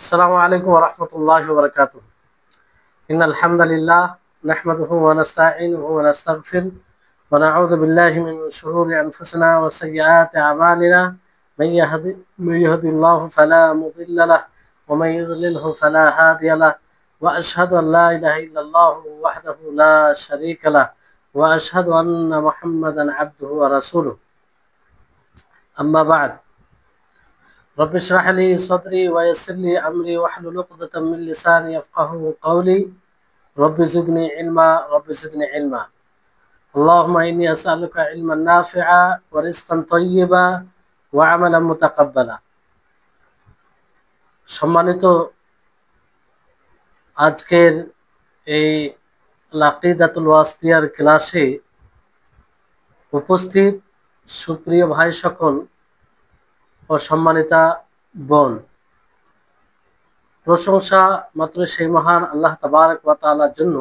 আসসালামু আলাইকুম ওয়া রাহমাতুল্লাহি ওয়া বারাকাতুহু। ইন্নাল হামদালিল্লাহ নাহমাদুহু ওয়া নাস্তাঈনুহু ওয়া নাস্তাগফিরুহ ওয়া নাউযু বিল্লাহি মিন শুরুরি আনফুসিনা ওয়া সাইয়্যাতি আমালিনা মান ইয়াহদিহিল্লাহু ফালা মুদিল্লা লাহু ওয়া মান ইউদ্লিলহু ফালা হাদিয়া লাহু ওয়া আশহাদু আন লা ইলাহা ইল্লাল্লাহু ওয়াহদাহু লা শারীকা লাহু ওয়া আশহাদু আন্না মুহাম্মাদান আবদুহু ওয়া রাসূলুহু। আম্মা বা'দ। رب اشرح لي صدري ويسر لي أمري واحلل عقدة من لساني يفقهوا قولي رب زدني علما رب زدني علما اللهم إني أسألك علما نافعا ورزقا طيبا وعملا متقبلا। সম্মানিত আজকের এই আকিদাতুল ওয়াসিতিয়ার ক্লাসে উপস্থিত সুপ্রিয় ভাই সকল ও সম্মানিতা বোন, প্রশংসা মাত্র সেই মহান আল্লাহ তাবারক ওয়া তাআলার জন্য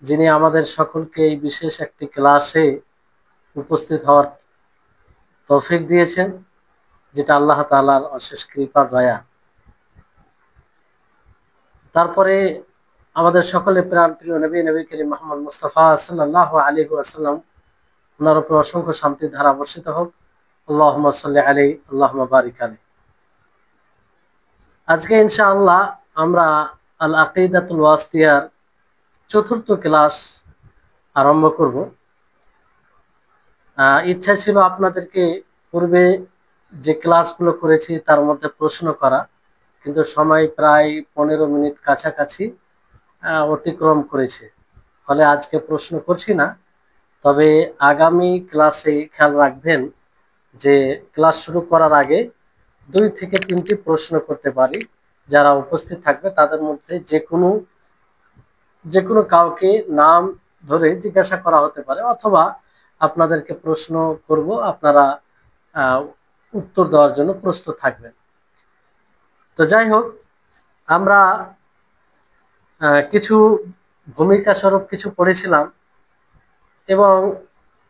যিনি আমাদের সকলকে এই বিশেষ একটি ক্লাসে উপস্থিত হওয়ার তৌফিক দিয়েছেন, যেটা আল্লাহ তাআলার অশেষ কৃপা দয়া। তারপরে আমাদের সকলে প্রাণ প্রিয় নবী করিম মুহাম্মদ মুস্তাফা সাল্লাল্লাহু আলাইহি ওয়াসাল্লাম, ওনার উপর অসংখ্য শান্তির ধারা বর্ষিত হোক। আল্লাহুম্মা সাল্লি আলাইহি আল্লাহুম্মা বারিক আলাইহি। আজকে ইনশাআল্লাহ আমরা আল আকিদাতুল ওয়াসিতিয়ার চতুর্থ ক্লাস আরম্ভ করব। ইচ্ছা ছিল আপনাদেরকে পূর্বে যে ক্লাসগুলো করেছি তার মধ্যে প্রশ্ন করা, কিন্তু সময় প্রায় 15 মিনিট কাছাকাছি অতিক্রম করেছে, ফলে আজকে প্রশ্ন করছি না। তবে আগামী ক্লাসে খেয়াল রাখবেন যে ক্লাস শুরু করার আগে 2 থেকে 3টি প্রশ্ন করতে পারি। যারা উপস্থিত থাকবে তাদের মধ্যে যে কোনো কাউকে নাম ধরে জিজ্ঞাসা করা হতে পারে, অথবা আপনাদেরকে প্রশ্ন করব, আপনারা উত্তর দেওয়ার জন্য প্রস্তুত থাকবেন। তো যাই হোক, আমরা কিছু ভূমিকা স্বরূপ কিছু পড়েছিলাম এবং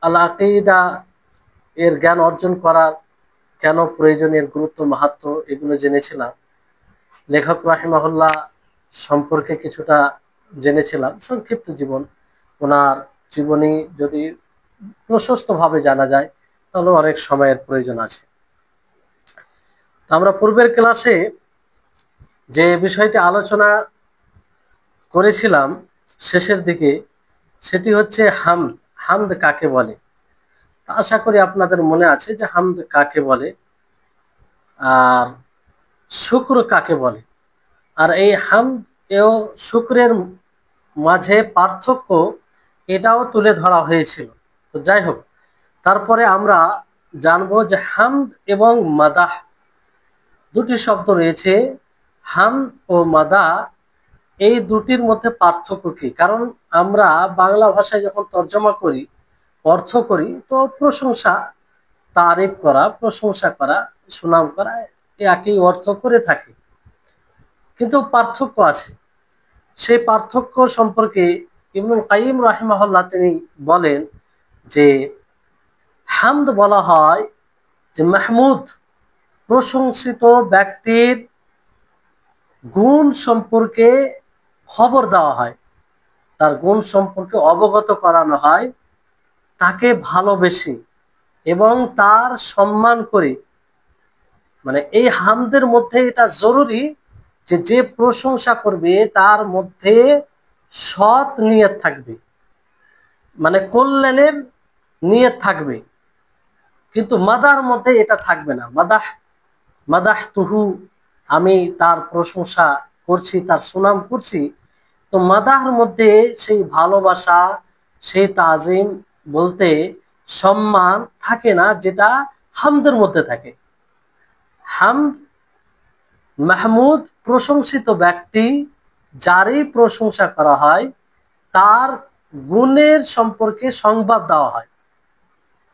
আল আকিদা এর জ্ঞান অর্জন করার কেন প্রয়োজন, এর গুরুত্ব মাহাত্ম্য এগুলো জেনেছিলাম। লেখক রাহিমাহুল্লাহ সম্পর্কে কিছুটা জেনেছিলাম। সংক্ষিপ্ত জীবন, ওনার জীবনী যদি প্রশস্তভাবে জানা যায় তাহলে অনেক সময়ের প্রয়োজন আছে। আমরা পূর্বের ক্লাসে যে বিষয়টি আলোচনা করেছিলাম শেষের দিকে, সেটি হচ্ছে হামদ। হামদ কাকে বলে? আশা করি আপনাদের মনে আছে যে হামদ কাকে বলে আর শুকর কাকে বলে, আর এই হামদ ও শুকরের মাঝে পার্থক্য এটাও তুলে ধরা হয়েছিল। তো যাই হোক, তারপরে আমরা জানবো যে হামদ এবং মাদাহ দুটি শব্দ রয়েছে। হামদ ও মাদাহ এই দুটির মধ্যে পার্থক্য কি? কারণ আমরা বাংলা ভাষায় যখন তর্জমা করি, অর্থ করি, তো প্রশংসা, তারিফ করা, প্রশংসা করা, সুনাম করা, একই অর্থ করে থাকি, কিন্তু পার্থক্য আছে। সেই পার্থক্য সম্পর্কে ইবনুল কাইয়িম রাহিমাহুল্লাহ তিনি বলেন যে হামদ বলা হয় যে মাহমুদ, প্রশংসিত ব্যক্তির গুণ সম্পর্কে খবর দেওয়া হয়, তার গুণ সম্পর্কে অবগত করানো হয়, তাকে ভালোবেসে এবং তার সম্মান করে। মানে এই হামদের মধ্যে এটা জরুরি যে যে প্রশংসা করবে তার মধ্যে সৎ নিয়ত থাকবে, মানে কল্যাণের নিয়ত থাকবে। কিন্তু মাদার মধ্যে এটা থাকবে না। মাদাহ তুহু, আমি তার প্রশংসা করছি, তার সুনাম করছি, তো মাদাহর মধ্যে সেই ভালোবাসা, সেই তাজিম বলতে সম্মান থাকে না, যেটা হামদের মধ্যে থাকে। হামদ মাহমুদ, প্রশংসিত ব্যক্তি, যারই প্রশংসা করা হয় তার গুণের সম্পর্কে সংবাদ দেওয়া হয়,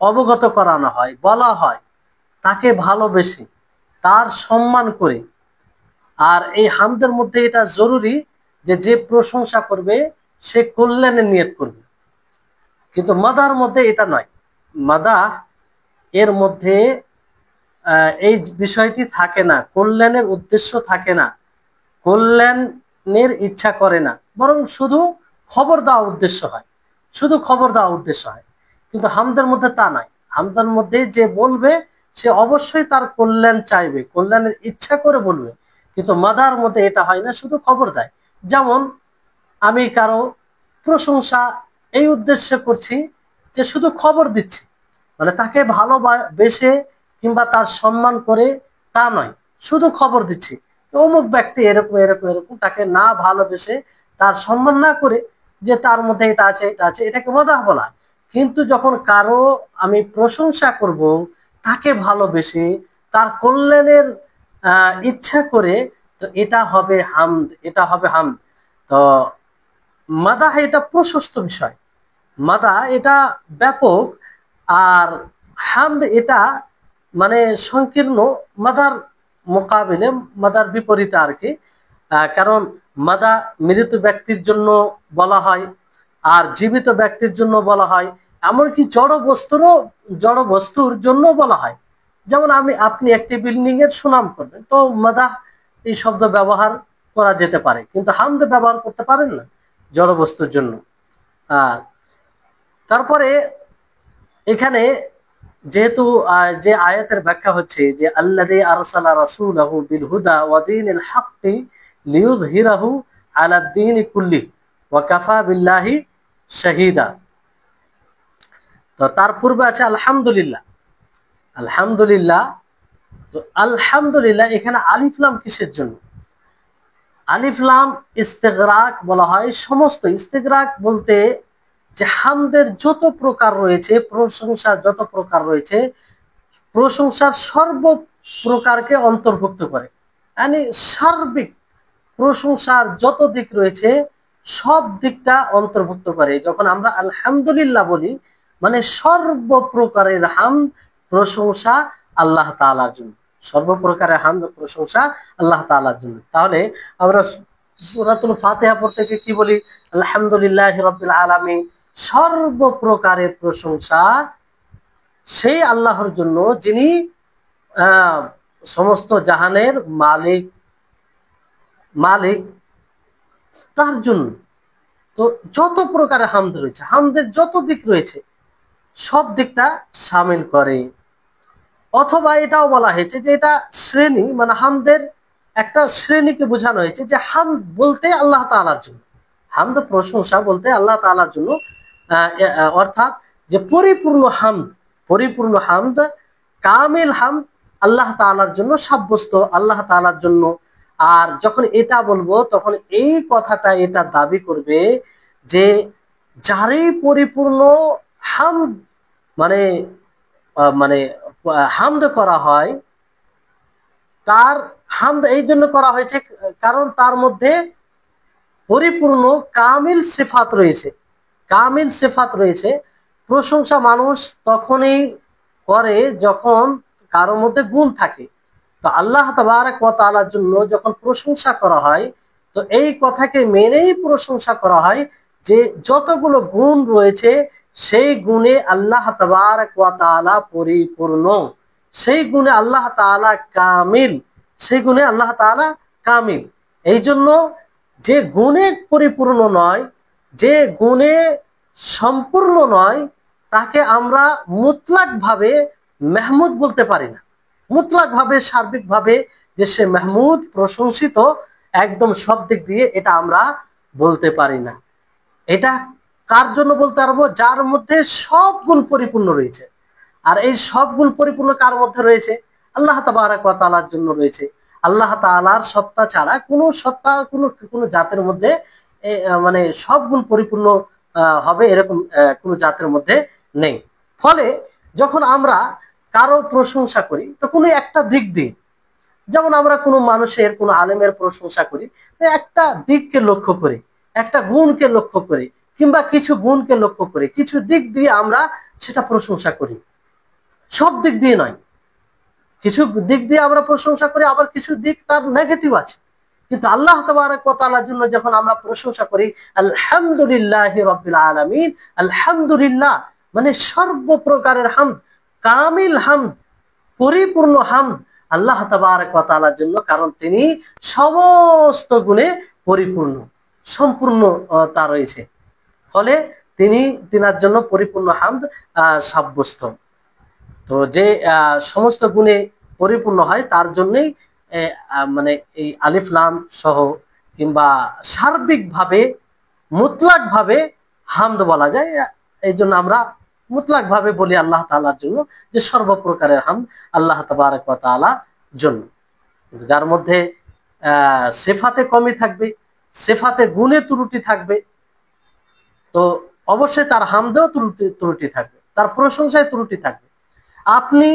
অবগত করানো হয়, বলা হয়, তাকে ভালোবেসে, তার সম্মান করে। আর এই হামদের মধ্যে এটা জরুরি যে যে প্রশংসা করবে সে কল্যাণের নিয়ত করবে। কিন্তু মাদার মধ্যে এটা নয়। মাদাহ এর মধ্যে এই বিষয়টি থাকে না, কল্যাণের উদ্দেশ্য থাকে না, কল্যাণের ইচ্ছা করে না, বরং শুধু খবর দেওয়া উদ্দেশ্য হয়, শুধু খবর দেওয়া উদ্দেশ্য হয়। কিন্তু হামদের মধ্যে তা নাই। হামদের মধ্যে যে বলবে সে অবশ্যই তার কল্যাণ চাইবে, কল্যাণের ইচ্ছা করে বলবে। কিন্তু মাদার মধ্যে এটা হয় না, শুধু খবর দেয়। যেমন আমি কারো প্রশংসা এই উদ্দেশ্যে করছি যে শুধু খবর দিচ্ছি, মানে তাকে ভালোবেসে কিংবা তার সম্মান করে তা নয়, শুধু খবর দিচ্ছি অমুক ব্যক্তি এরকম এরকম এরকম, তাকে না ভালোবেসে তার সম্মান না করে যে তার মধ্যে এটা আছে এটা আছে, এটাকে মাদাহ বলা। কিন্তু যখন কারো আমি প্রশংসা করব, তাকে ভালোবেসে তার কল্যাণের ইচ্ছা করে, তো এটা হবে হামদ, এটা হবে হামদ। তো মাদাহ এটা প্রশস্ত বিষয়, মাদা এটা ব্যাপক, আর হামদ এটা মানে সংকীর্ণ, মাদার মোকাবিলে, মাদার বিপরীতে আর কি। কারণ মাদা মৃত ব্যক্তির জন্য বলা হয়, আর জীবিত ব্যক্তির জন্য বলা হয়, এমনকি জড় বস্তুর জন্য বলা হয়। যেমন আপনি একটি বিল্ডিং এর সুনাম করবেন, তো মাদাহ এই শব্দ ব্যবহার করা যেতে পারে, কিন্তু হামদ ব্যবহার করতে পারেন না জড় বস্তুর জন্য। আর তারপরে এখানে যেহেতু যে আয়াতের ব্যাখ্যা হচ্ছে যে আল্লাযী আরসালা রাসূলাহু বিল হুদা ওয়া দীনিল হাক্কি লিইয়ুযহিরাহু আলাদ দীনি কুল্লিহি ওয়া কাফা বিল্লাহি শাহীদা। তো তার পূর্বে আছে আলহামদুলিল্লাহ। আলহামদুলিল্লাহ, তো আলহামদুলিল্লাহ এখানে আলিফ লাম কিসের জন্য? আলিফ লাম ইস্তিগরাক বলা হয়। সমস্ত ইস্তিগরাক বলতে যে হামদের যত প্রকার রয়েছে, প্রশংসার যত প্রকার রয়েছে, প্রশংসার সর্ব প্রকারকে অন্তর্ভুক্ত করে, মানে সার্বিক প্রশংসার যত দিক রয়েছে সব দিকটা অন্তর্ভুক্ত করে। যখন আমরা আলহামদুলিল্লাহ বলি, মানে সর্বপ্রকারের হামদ প্রশংসা আল্লাহ তাআলার জন্য, সর্বপ্রকারের হামদ প্রশংসা আল্লাহ তাআলার জন্য। তাহলে আমরা সূরাতুল ফাতিহা পড়তে গিয়ে কি বলি? আলহামদুলিল্লাহি রাব্বিল আলামিন, সর্বপ্রকারের প্রশংসা সেই আল্লাহর জন্য যিনি সমস্ত জাহানের মালিক, তার জন্য। তো যত প্রকারের হামদ রয়েছে, হামদের যত দিক রয়েছে সব দিকটা শামিল করে। অথবা এটাও বলা হয়েছে যে এটা শ্রেণী, মানে হামদের একটা শ্রেণীকে বোঝানো হয়েছে, যে হামদ বলতে আল্লাহ তাআলার জন্য, হামদ প্রশংসা বলতে আল্লাহ তাআলার জন্য, অর্থাৎ যে পরিপূর্ণ হামদ, কামিল হামদ আল্লাহ তাআলার জন্য সাব্যস্ত, আল্লাহ তাআলার জন্য। আর যখন এটা বলবো তখন এই কথাটা এটা দাবি করবে যে যারই পরিপূর্ণ হামদ মানে মানে হামদ করা হয়, তার হামদ এই জন্য করা হয়েছে কারণ তার মধ্যে পরিপূর্ণ কামিল সিফাত রয়েছে। প্রশংসা মানুষ তখনই করে যখন কারোর মধ্যে গুণ থাকে। তো আল্লাহ তাবারক ওয়া তাআলার জন্য যখন প্রশংসা করা হয়, তো এই কথাকে মেনেই প্রশংসা করা হয় যে যতগুলো গুণ রয়েছে সেই গুণে আল্লাহ তাবারক ওয়া তাআলা পরিপূর্ণ, সেই গুণে আল্লাহ তাআলা কামিল। এই জন্য যে গুণে পরিপূর্ণ নয়, যে গুণে সম্পূর্ণ নয়, তাকে আমরা মুতলাক ভাবে মাহমুদ বলতে পারি না। মুতলাক ভাবে, সার্বিক ভাবে যে সে মাহমুদ, প্রশংসিত একদম সব দিক দিয়ে, এটা আমরা বলতে পারি না। এটা কার জন্য বলতে পারবো? যার মধ্যে সব গুণ পরিপূর্ণ রয়েছে। আর এই সব গুণ পরিপূর্ণ কার মধ্যে রয়েছে? আল্লাহ তাবারক ওয়া তাআলার জন্য রয়েছে। আল্লাহ তাআলার সত্তা ছাড়া কোনো সত্তা, কোনো জাতের মধ্যে মানে সব গুণ পরিপূর্ণ হবে এরকম কোনো জাতের মধ্যে নেই। ফলে যখন আমরা কারো প্রশংসা করি, তো কোনো একটা দিক দিয়ে, যেমন আমরা কোনো মানুষের, কোনো আলেমের প্রশংসা করি, একটা দিককে লক্ষ্য করে, একটা গুণকে লক্ষ্য করে, কিংবা কিছু গুণকে লক্ষ্য করে, কিছু দিক দিয়ে আমরা সেটা প্রশংসা করি, সব দিক দিয়ে নয়। কিছু দিক দিয়ে আমরা প্রশংসা করি, আবার কিছু দিক তার নেগেটিভ আছে। কিন্তু আল্লাহ তাবারক ওয়া তাআলার জন্য যখন আমরা প্রশংসা করি, আলহামদুলিল্লাহি রাব্বিল আলামিন, আলহামদুলিল্লাহ মানে সর্বপ্রকারের হামদ, কামিল হামদ, পরিপূর্ণ হামদ আল্লাহ তাবারক ওয়া তাআলার জন্য, কারণ তিনি সমস্ত গুণে পরিপূর্ণ, সম্পূর্ণতা রয়েছে, ফলে তিনার জন্য পরিপূর্ণ হামদ সাব্যস্ত। তো যে সমস্ত গুণে পরিপূর্ণ হয় তার জন্যই মানে এই আলিফ লাম সহ কিংবা সার্বিকভাবে মুতলাকভাবে হামদ বলা যায়। এই জন্য আমরা মুতলাকভাবে বলি আল্লাহ তাআলার জন্য, যে সর্বপ্রকারের হামদ আল্লাহ তাবারক ওয়া তাআলার জন্য। যার মধ্যে সিফাতে কমি থাকবে, সিফাতে গুণে ত্রুটি থাকবে, তো অবশ্যই তার হামদেও ত্রুটি থাকবে, তার প্রশংসায় ত্রুটি থাকবে। আপনি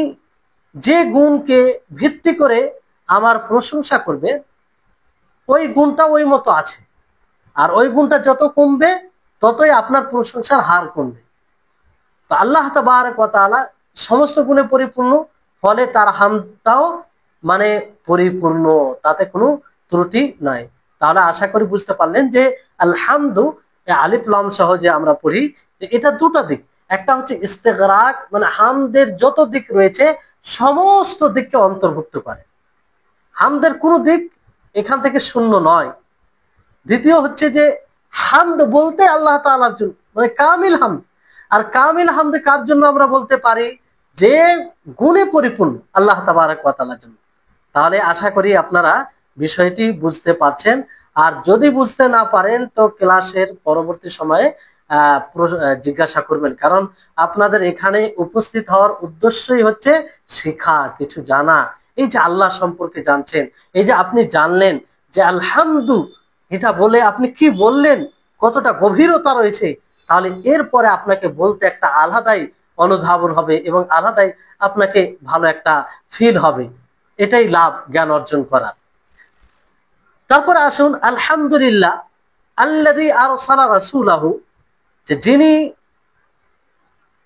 যে গুণকে ভিত্তি করে আমার প্রশংসা করবে, ওই গুণটা ওই মতো আছে, আর ওই গুণটা যত কমবে ততই আপনার প্রশংসার হার কমবে। তো আল্লাহ তাবারক ওয়া তাআলা সমস্ত গুণে পরিপূর্ণ, ফলে তার হামদটাও মানে পরিপূর্ণ, তাতে কোনো ত্রুটি নাই। তাহলে আশা করি বুঝতে পারলেন যে আলহামদু আলিফ লাম সহ যে আমরা পড়ি, যে এটা দুটো দিক। একটা হচ্ছে ইস্তেগরাক, মানে হামদের যত দিক রয়েছে সমস্ত দিককে অন্তর্ভুক্ত করে, হামদের কোনো দিক এখান থেকে শূন্য নয়। দ্বিতীয় হচ্ছে যে হামদ বলতে আল্লাহ তাআলার জন্য, মানে কামিল হামদ। আর কামিল হামদ কার জন্য আমরা বলতে পারি? যে গুণে পরিপূর্ণ আল্লাহ তাবারক ওয়া তাআলার জন্য। তাহলে আশা করি আপনারা বিষয়টি বুঝতে পারছেন। আর যদি বুঝতে না পারেন তো ক্লাসের পরবর্তী সময়ে জিজ্ঞাসা করবেন, কারণ আপনাদের এখানে উপস্থিত হওয়ার উদ্দেশ্যই হচ্ছে শেখা, কিছু জানা। এই যে আল্লাহ সম্পর্কে জানছেন, এই যে আপনি জানলেন যে আলহামদু এটা বলে আপনি কি বললেন, কতটা গভীরতা রয়েছে, তাহলে এরপরে আপনাকে বলতে একটা আলাদাই অনুধাবন হবে এবং আলাদাই আপনাকে ভালো একটা ফিল হবে। এটাই লাভ জ্ঞান অর্জন করার। তারপরে আসুন আলহামদুলিল্লাহ আল্লাযী আরসালা রাসূলাহু, যে যিনি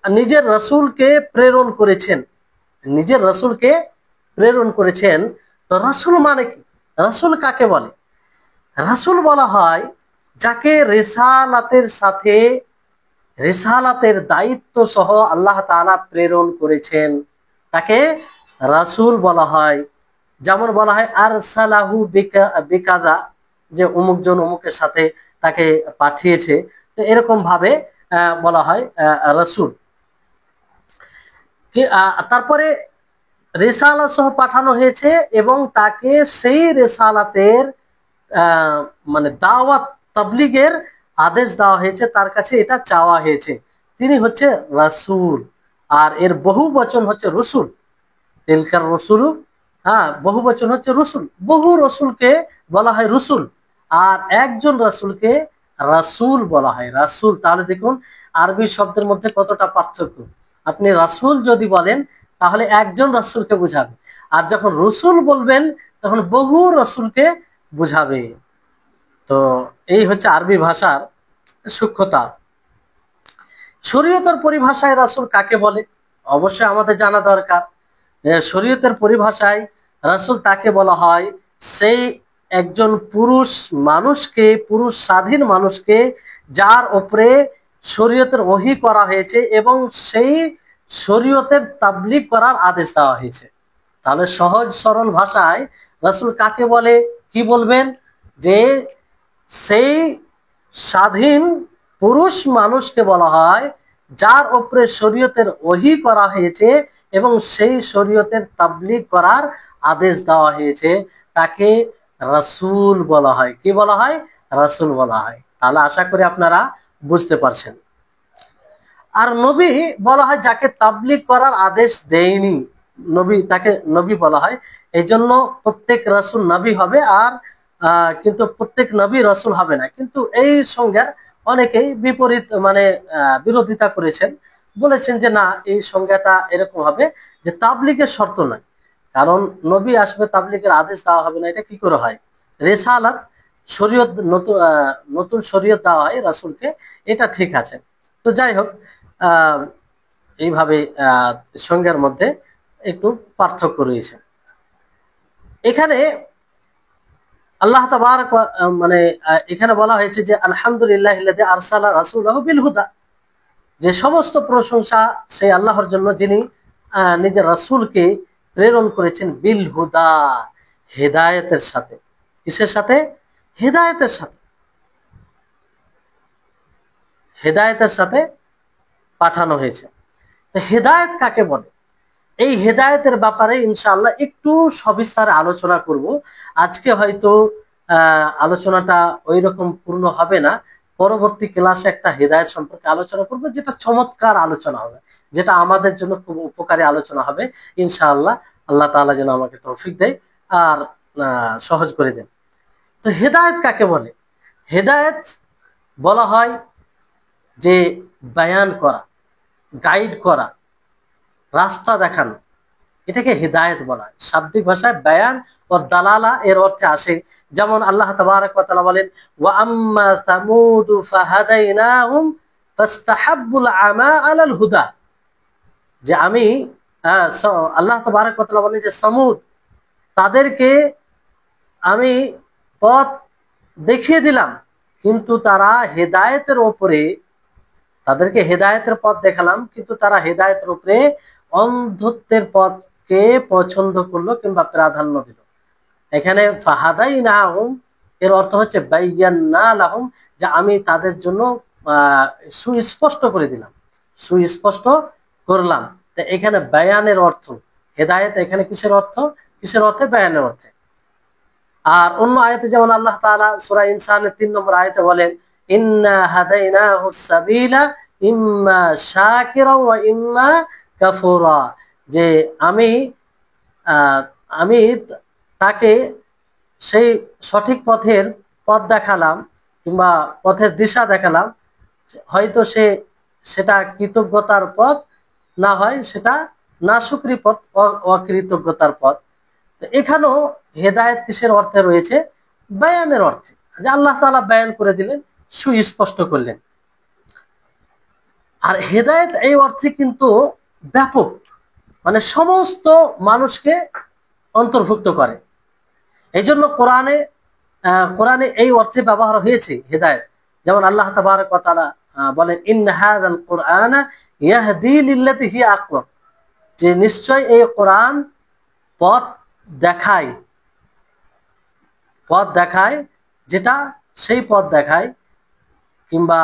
নিজের রাসূলকে প্রেরণ করেছেন, নিজের রাসূলকে প্রেরণ করেছেন। তো রাসূল মানে কি? রাসূল কাকে বলে? রাসূল বলা হয় যাকে রিসালাতের সাথে, রিসালাতের দায়িত্ব সহ আল্লাহ তাআলা প্রেরণ করেছেন, তাকে রাসূল বলা হয়। যেমন বলা হয় আরসালাহু বিকাযা, যে অমুক জন অমুকের সাথে তাকে পাঠিয়েছে, তো এরকম ভাবে বলা হয় রাসূল। তারপরে রিসালাত সহ পাঠানো হয়েছে এবং তাকে সেই রিসালাতের মানে দাওয়াত তাবলীগের আদেশ দেওয়া হয়েছে, তার কাছে এটা চাওয়া হয়েছে, তিনি হচ্ছে রাসূল। আর এর বহু বচন হচ্ছে রসুল, তিলকার রসুলু, বহু বচন হচ্ছে রসুল। বহু রসুলকে বলা হয় রসুল, আর একজন রাসূলকে রাসূল বলা হয় রাসূল। তাহলে দেখুন আরবি শব্দের মধ্যে কতটা পার্থক্য। আপনি রাসূল যদি বলেন তাহলে একজন রাসূলকে বুঝাবে, আর যখন রসুল বলবেন তখন বহু রসুলকে বুঝাবে। তো এই হচ্ছে আরবি ভাষার সূক্ষ্মতা। শরীয়তের পরিভাষায় রাসূল কাকে বলে? অবশ্যই আমাদের জানা দরকার। শরীয়তের পরিভাষায় রাসূল তাকে বলা হয় সেই একজন পুরুষ মানুষকে, পুরুষ স্বাধীন মানুষকে, যার উপরে শরীয়তের ওহী করা হয়েছে এবং সেই শরীয়তের তাবলীগ করার আদেশ দেওয়া হয়েছে। তাহলে সহজ সরল ভাষায় রাসূল কাকে বলে? কি বলবেন? যে সেই স্বাধীন পুরুষ মানুষকে বলা হয় যার উপরে শরীয়তের ওহী করা হয়েছে এবং সেই শরীয়তের তাবলীগ করার আদেশ দেওয়া হয়েছে, তাকে রাসূল বলা হয়। কি বলা হয়? রাসূল বলা হয়। তাহলে আশা করি আপনারা বুঝতে পারছেন। আর নবী বলা হয় যাকে তাবলীগ করার আদেশ দেয়নি, নবী, তাকে নবী বলা হয়। এই জন্য প্রত্যেক রাসূল নবী হবে, আর কিন্তু প্রত্যেক নবী রাসূল হবে না। কিন্তু এই সংজ্ঞার অনেকেই বিপরীত মানে বিরোধিতা করেছেন, বলেছেন যে না, এই সংজ্ঞাটা এরকম হবে যে তাবলীগের শর্ত নয়, কারণ নবী আসবে তাবলীগের আদেশ দেওয়া হবে না, এটা কি করে হয়? রিসালাত, শরীয়ত, নতুন শরীয়ত দেওয়া হয় রাসূলকে, এটা ঠিক আছে। তো যাই হোক, এইভাবে সংজ্ঞার মধ্যে একটু পার্থক্য রয়েছে। এখানে আল্লাহ তাবারক মানে এখানে বলা হয়েছে যে আলহামদুলিল্লাহিল্লাযী আরসালা রাসূলাহু বিল হুদা, যে সমস্ত প্রশংসা সেই আল্লাহর জন্য যিনি নিজের রাসূলকে প্রেরণ করেছেন বিল হুদা, হেদায়েতের সাথে। কিসের সাথে? হেদায়েতের সাথে। হেদায়েতের সাথে পাঠানো হয়েছে। তো হেদায়েত কাকে বলে? এই হেদায়েতের ব্যাপারে ইনশাআল্লাহ একটু সবিস্তারে আলোচনা করব। আজকে হয়তো আলোচনাটা ওই রকম পূর্ণ হবে না। পরবর্তী ক্লাসে একটা হেদায়েত সম্পর্কে আলোচনা করব, যেটা চমৎকার আলোচনা হবে, যেটা আমাদের জন্য খুব উপকারী আলোচনা হবে ইনশাআল্লাহ। আল্লাহ তাআলা যেন আমাকে তৌফিক দেয় আর সহজ করে দেন। তো হেদায়েত কাকে বলে? হেদায়েত বলা হয় যে বায়ান করা, গাইড করা, রাস্তা দেখানো, এটাকে হিদায়াত বলা হয়। শাব্দিক ভাষায় বায়ান ও দালালা এর অর্থে আসে। যেমন আল্লাহ তাবারক ওয়া তাআলা বলেন, ওয়া আম্মা সামুদ ফাহাদাইনাহুম ফাস্তাহাব্বুল আমা আলাল হুদা। যে আমি আল্লাহ তাবারক ওয়া তাআলা বলেন যে সামুদ, তাদেরকে আমি পথ দেখিয়ে দিলাম, কিন্তু তারা হেদায়েতের উপরে, তাদেরকে হেদায়েতের পথ দেখালাম, কিন্তু তারা হেদায়েতের উপরে অন্ধত্বের পথকে পছন্দ করলো কিংবা প্রাধান্য দিল। এখানে ফাহাদাইনাহুম এর অর্থ হচ্ছে বায়্যান্না লাহুম, যে আমি তাদের জন্য সুস্পষ্ট করে দিলাম, সুস্পষ্ট করলাম। তো এখানে বায়ানের অর্থ হেদায়েত, এখানে কিসের অর্থ? কিসের অর্থে? বায়ানের অর্থে। আর অন্য আয়াতে যেমন আল্লাহ তাআলা সূরা ইনসানের 3 নম্বর আয়াতে বলেন, ইন্না হাদাইনাহুস সাবিলা ইম্মা শাকিরা ওয়া ইম্মা কাফুরা, যে আমি আমি তাকে সেই সঠিক পথের পথ দেখালাম কিংবা পথের দিশা দেখালাম, হয়তো সেটা কৃতজ্ঞতার পথ, না হয় সেটা নাশুকরি পথ, অকৃতজ্ঞতার পথ। তো এখানেও হেদায়েত কিসের অর্থে রয়েছে? বায়ানের অর্থে, যে আল্লাহ তাআলা বায়ান করে দিলেন, সুস্পষ্ট করলেন। আর হেদায়েত এই অর্থে কিন্তু ব্যাপক, মানে সমস্ত মানুষকে অন্তর্ভুক্ত করে। এই জন্য কোরআনে এই অর্থে ব্যবহার হয়েছে হেদায়েত। যেমন আল্লাহ তাবারক ওয়া তাআলা বলেন, ইন্না হাযাল কুরআনা ইয়াহদি লিল্লাতী হিয়া আকওয়াম, যে নিশ্চয় এই কোরআন পথ দেখায়, পথ দেখায়, যেটা সেই পথ দেখায় কিংবা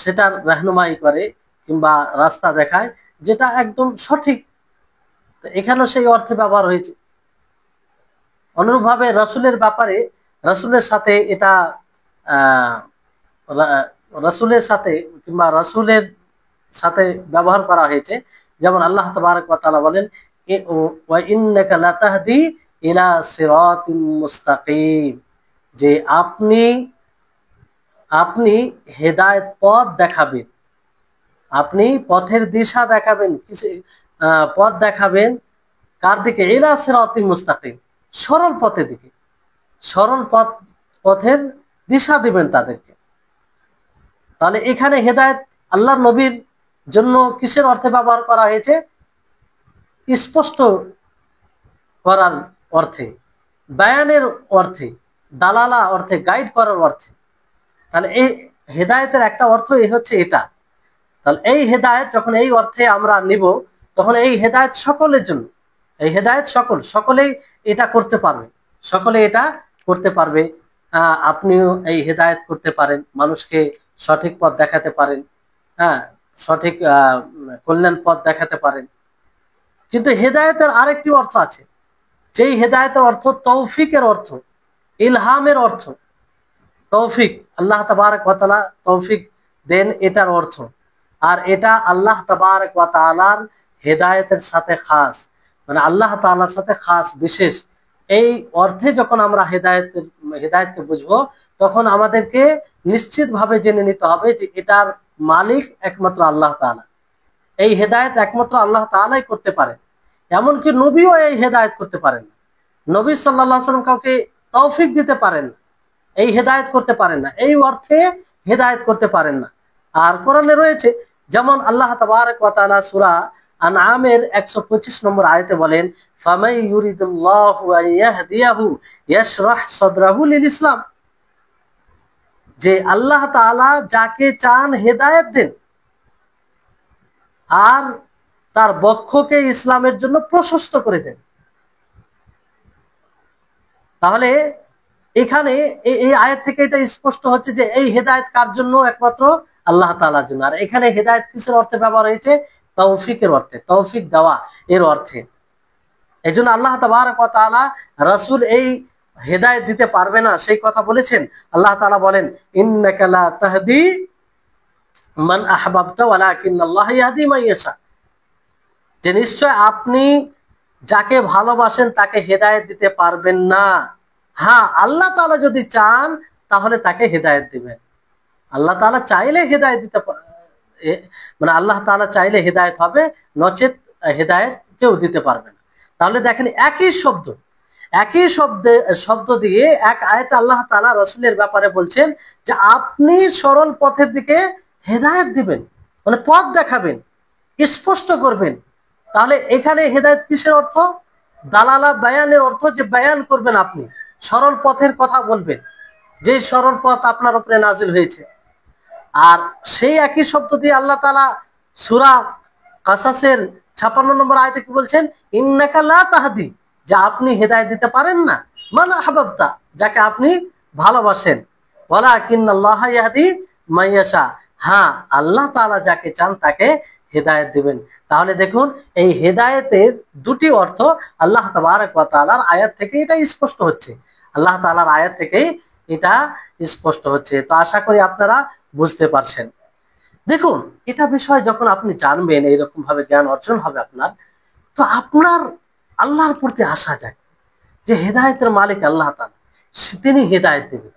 সেটার রাহনুমাই করে কিংবা রাস্তা দেখায়, যেটা একদম সঠিক। তো এখানেও সেই অর্থে ব্যবহার হয়েছে। অনুরূপভাবে রাসূলের ব্যাপারে, রাসূলের সাথে এটা রাসূলের সাথে কিংবা রাসূলের সাথে ব্যবহার করা হয়েছে। যেমন আল্লাহ তাবারক ওয়া তাআলা বলেন, ওয়া ইন্নাকা লাতাহদি ইলা সিরাতিম মুস্তাকিম, যে আপনি হেদায়েত পথ দেখাবেন, আপনি পথের দিশা দেখাবেন, পথ দেখাবেন কার দিকে? ইলা সিরাতিম মুস্তাকিম, সরল পথের দিকে, সরল পথের দিশা দিবেন তাদেরকে। তাহলে এখানে হেদায়েত আল্লাহর নবীর জন্য কিসের অর্থে ব্যবহার করা হয়েছে? স্পষ্ট করার অর্থে, বায়ানের অর্থে, দালালা অর্থে, গাইড করার অর্থে। তাহলে এই হেদায়েতের একটা অর্থ হচ্ছে এটা। তাহলে এই হেদায়েত যখন এই অর্থে আমরা নিব, তখন এই হেদায়েত সকলের জন্য, এই হেদায়েত সকলেই এটা করতে পারবে, সকলে এটা করতে পারবে। আপনিও এই হেদায়েত করতে পারেন, মানুষকে সঠিক পথ দেখাতে পারেন, হ্যাঁ, সঠিক কল্যাণ পথ দেখাতে পারেন। কিন্তু হেদায়েতের আরেকটি অর্থ আছে, যেই হেদায়েতের অর্থ তৌফিকের অর্থ, ইলহামের অর্থ। তৌফিক, আল্লাহ তাবারক ওয়া তাআলা তৌফিক দেন, এটার অর্থ। আর এটা আল্লাহ তাবারক ওয়া তাআলার হেদায়েতের সাথে খাস, মানে আল্লাহ তাআলার সাথে খাস, বিশেষ। এই অর্থে যখন আমরা হেদায়েতকে বুঝবো, তখন আমাদেরকে নিশ্চিতভাবে জেনে নিতে হবে যে এটার মালিক একমাত্র আল্লাহ তাআলা। এই হেদায়েত একমাত্র আল্লাহ তাআলাই করতে পারেন। এমনকি নবীও এই হেদায়েত করতে পারেন না। নবী সাল্লাল্লাহু আলাইহি ওয়াসাল্লাম কাউকে তৌফিক দিতে পারেন না, এই হেদায়েত করতে পারেন না, এই অর্থে হেদায়েত করতে পারেন না। আর কোরআনে রয়েছে, যেমন আল্লাহ তাবারক ওয়া তাআলা সূরা আনআমের 125 নম্বর আয়াতে বলেন, ফামাই ইউরিদুল্লাহু আন ইয়াহদিয়াহু ইয়াশরাহ সাদরাহু লিল ইসলাম, যে আল্লাহ তাআলা যাকে চান হেদায়েত দেন, আর তার বক্ষকে ইসলামের জন্য প্রশস্ত করে দেন। তাহলে এখানে এই আয়াত থেকে এটা স্পষ্ট হচ্ছে যে এই হেদায়েত কার জন্য? একমাত্র আল্লাহ তাআলার জন্য। আর এখানে হেদায়েত কিসের অর্থে ব্যবহার হয়েছে? তৌফিকের অর্থে, তৌফিক দেওয়া এর অর্থে। এই জন্য আল্লাহ তাবারক ওয়া তাআলা রাসূল এই হেদায়েত দিতে পারবে না সেই কথা বলেছেন। আল্লাহ তাআলা বলেন, ইন্নাকা লা তাহদি মান আহবাবতা ওয়ালাকিন্নাল্লাহ ইয়াহদি মান ইয়াশা, যে নিশ্চয় আপনি যাকে ভালোবাসেন তাকে হেদায়েত দিতে পারবেন না। হ্যাঁ, আল্লাহ তাআলা যদি চান তাহলে তাকে হেদায়েত দিবেন। আল্লাহ তাআলা চাইলে হেদায়েত দিতে মানে আল্লাহ তাআলা চাইলে হেদায়েত হবে, নচেত হেদায়েত কেউ দিতে পারবে না। তাহলে দেখেন একই শব্দ দিয়ে এক আয়াতে আল্লাহ তাআলা রাসূলের ব্যাপারে বলছেন যে আপনি সরল পথের দিকে হেদায়েত দিবেন, মানে পথ দেখাবেন, স্পষ্ট করবেন। তাহলে এখানে হেদায়েত কিসের অর্থ? দালালা বায়ানের অর্থ, যে বায়ান করবেন, আপনি সরল পথের কথা বলবেন, যে সরল পথ আপনার উপরে নাজিল হয়েছে। আর সেই একই শব্দ দিয়ে আল্লাহ তাআলা সূরা কাসাসের 56 নম্বর আয়াতে কি বলছেন? ইন্নাকা লা তাহদি, যে আপনি হেদায়েত দিতে পারেন না মান আহবাবতা, যাকে আপনি ভালোবাসেন, ওয়ালাকিন্নাল্লাহ ইয়াহদি মান ইয়াশা, হ্যাঁ আল্লাহ তাআলা যাকে চান তাকে হেদায়েত দিবেন। তাহলে দেখুন এই হেদায়েতের দুটি অর্থ আল্লাহ তাবারক ওয়া তাআলার আয়াত থেকে এটা স্পষ্ট হচ্ছে, আল্লাহ তাআলার আয়াত থেকেই এটা স্পষ্ট হচ্ছে। তো আশা করি আপনারা বুঝতে পারছেন। দেখুন, এটা বিষয় যখন আপনি জানবেন, এইরকম ভাবে জ্ঞান অর্জন হবে আপনার, তো আপনার আল্লাহর প্রতি আশা যায় যে হেদায়েতের মালিক আল্লাহ তাআলা, তিনি হেদায়েত দেবেন,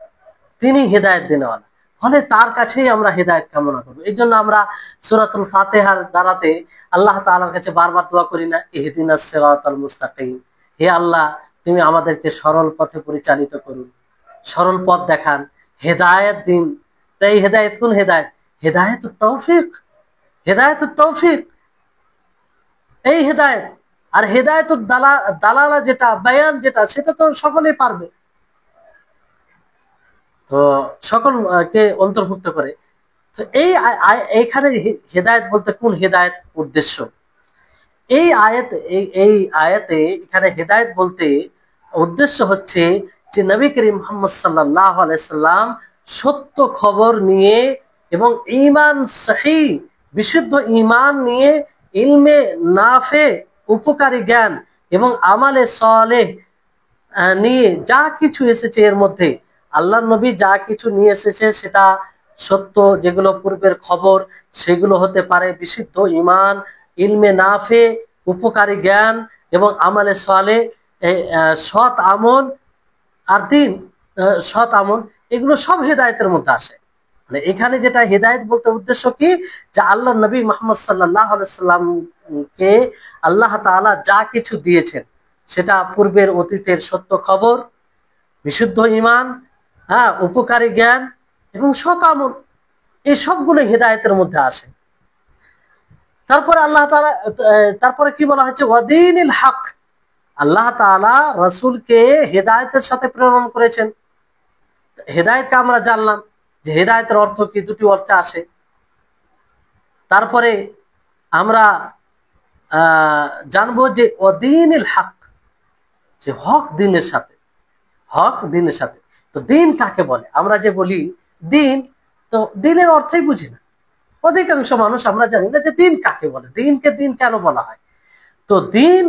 তিনি হেদায়েত দেনওয়ালা। ফলে তার কাছেই আমরা হেদায়েত কামনা করবো। এই জন্য আমরা সূরাতুল ফাতিহার দ্বারাতে আল্লাহ তাআলার কাছে বারবার দোয়া করি না, ইহদিনাস সিরাতাল মুস্তাকিম, হে আল্লাহ তুমি আমাদেরকে সরল পথে পরিচালিত করুন, সরল পথ দেখান, হেদায়েত দিন। তাই হেদায়েত কোন হেদায়েত? হেদায়েতুত তৌফিক, হেদায়েতুত তৌফিক এই হেদায়েত। আর হেদায়েতুত দালালা যেটা, বায়ান যেটা, সেটা তো সকলেই পারবে, তো সকলকে অন্তর্ভুক্ত করে। তো এইখানে হেদায়েত বলতে কোন হেদায়েত উদ্দেশ্য? এই আয়াতে এখানে হেদায়েত বলতে উদ্দেশ্য হচ্ছে যে নবী করিম মুহাম্মদ সাল্লাল্লাহু আলাইহি সাল্লাম সত্য খবর নিয়ে এবং ঈমান সহিহ, বিশুদ্ধ ঈমান নিয়ে, ইলমে নাফে, উপকারী জ্ঞান এবং আমালে সালেহ নিয়ে যা কিছু এসেছে, এর মধ্যে আল্লাহর নবী যা কিছু নিয়ে এসেছে সেটা সত্য, যেগুলো পূর্বের খবর সেগুলো হতে পারে বিশুদ্ধ ঈমান, ইলমে নাফে, উপকারী জ্ঞান এবং আমালে সালেহ, সৎ আমল আর দিন, সৎ আমল, এগুলো সব হেদায়েতের মধ্যে আসে। মানে এখানে যেটা হেদায়েত বলতে উদ্দেশ্য কি, যে আল্লাহ নবী মুহাম্মদ সাল্লাল্লাহু আলাইহি সাল্লামকে আল্লাহ তাআলা যা কিছু দিয়েছেন সেটা পূর্বের অতীতের সত্য খবর, বিশুদ্ধ ঈমান, হ্যাঁ, উপকারী জ্ঞান এবং সৎ আমল, এই সবগুলো হেদায়েতের মধ্যে আসে। তারপরে আল্লাহ তাআলা, তারপরে কি বলা হয়েছে? ওয়াদিনিল হক, আল্লাহ তাআলা রাসূলকে হেদায়েতের সাথে প্রেরণ করেছেন। হেদায়েতকে আমরা জানলাম যে হেদায়েতের অর্থ কি, দুটি অর্থে আসে। তারপরে আমরা জানবো যে ওয়াদিনিল হক, যে হক দিনের সাথে, হক দিনের সাথে। তো দিন কাকে বলে? আমরা যে বলি দিন, তো দিনের অর্থই বুঝি না অধিকাংশ মানুষ, আমরা জানি না যে দিন কাকে বলে, দিনকে দিন কেন বলা হয়। তো দিন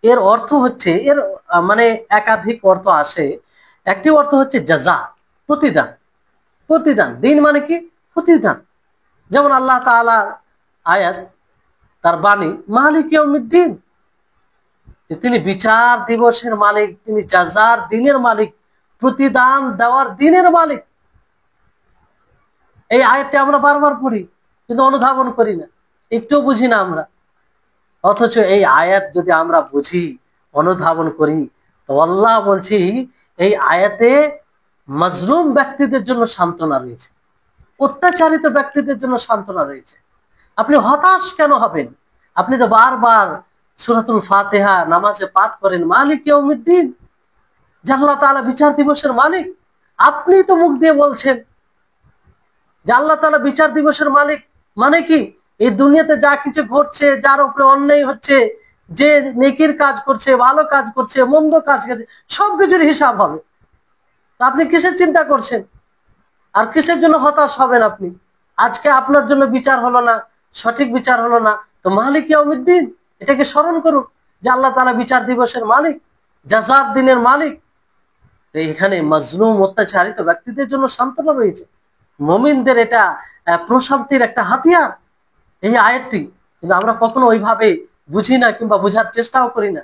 এর অর্থ হচ্ছে, এর মানে একাধিক অর্থ আসে। একটি অর্থ হচ্ছে জাযা, প্রতিদান, প্রতিদান। দিন মানে কি? প্রতিদান। যেমন আল্লাহ তাআলার আয়াত, তার বাণী, মালিক ইয়াউমিদ্দিন, তিনি বিচার দিবসের মালিক, তিনি জাযার দিনের মালিক, প্রতিদান দেওয়ার দিনের মালিক। এই আয়াতটি আমরা বারবার পড়ি কিন্তু অনুধাবন করি না, একটু বুঝি না আমরা। অথচ এই আয়াত যদি আমরা বুঝি, অনুধাবন করি, তো আল্লাহ বলছি এই আয়াতে মাজলুম ব্যক্তিদের জন্য সান্ত্বনা রয়েছে, অত্যাচারিত ব্যক্তিদের জন্য সান্ত্বনা রয়েছে। আপনি হতাশ কেন হবেন? আপনি তো বারবার সূরাতুল ফাতিহা নামাজে পাঠ করেন, মালিক ইয়াউমিদ্দিন, যে আল্লাহ তাআলা বিচার দিবসের মালিক। আপনি তো মুখ দিয়ে বলছেন যে আল্লাহ তাআলা বিচার দিবসের মালিক, মানে কি? এই দুনিয়াতে যা কিছু ঘটছে, যার উপরে অন্যায় হচ্ছে, যে নেকির কাজ করছে, ভালো কাজ করছে, মন্দ কাজ করছে, সবকিছুর হিসাব হবে। তা আপনি কিসের চিন্তা করছেন আর কিসের জন্য হতাশ হবেন আপনি? আজকে আপনার জন্য বিচার হলো না, সঠিক বিচার হলো না, তো মালিক ইয়াউমিদ্দিন এটাকে স্মরণ করুন যে আল্লাহ তাআলা বিচার দিবসের মালিক, জাযার দিনের মালিক। তো এখানে মাজলুম অত্যাচারিত ব্যক্তিদের জন্য সান্ত্বনা রয়েছে। মুমিনদের এটা প্রশান্তির একটা হাতিয়ার এই আয়াতটি, কিন্তু আমরা কখনো ওইভাবে বুঝি না কিংবা বোঝার চেষ্টাও করি না।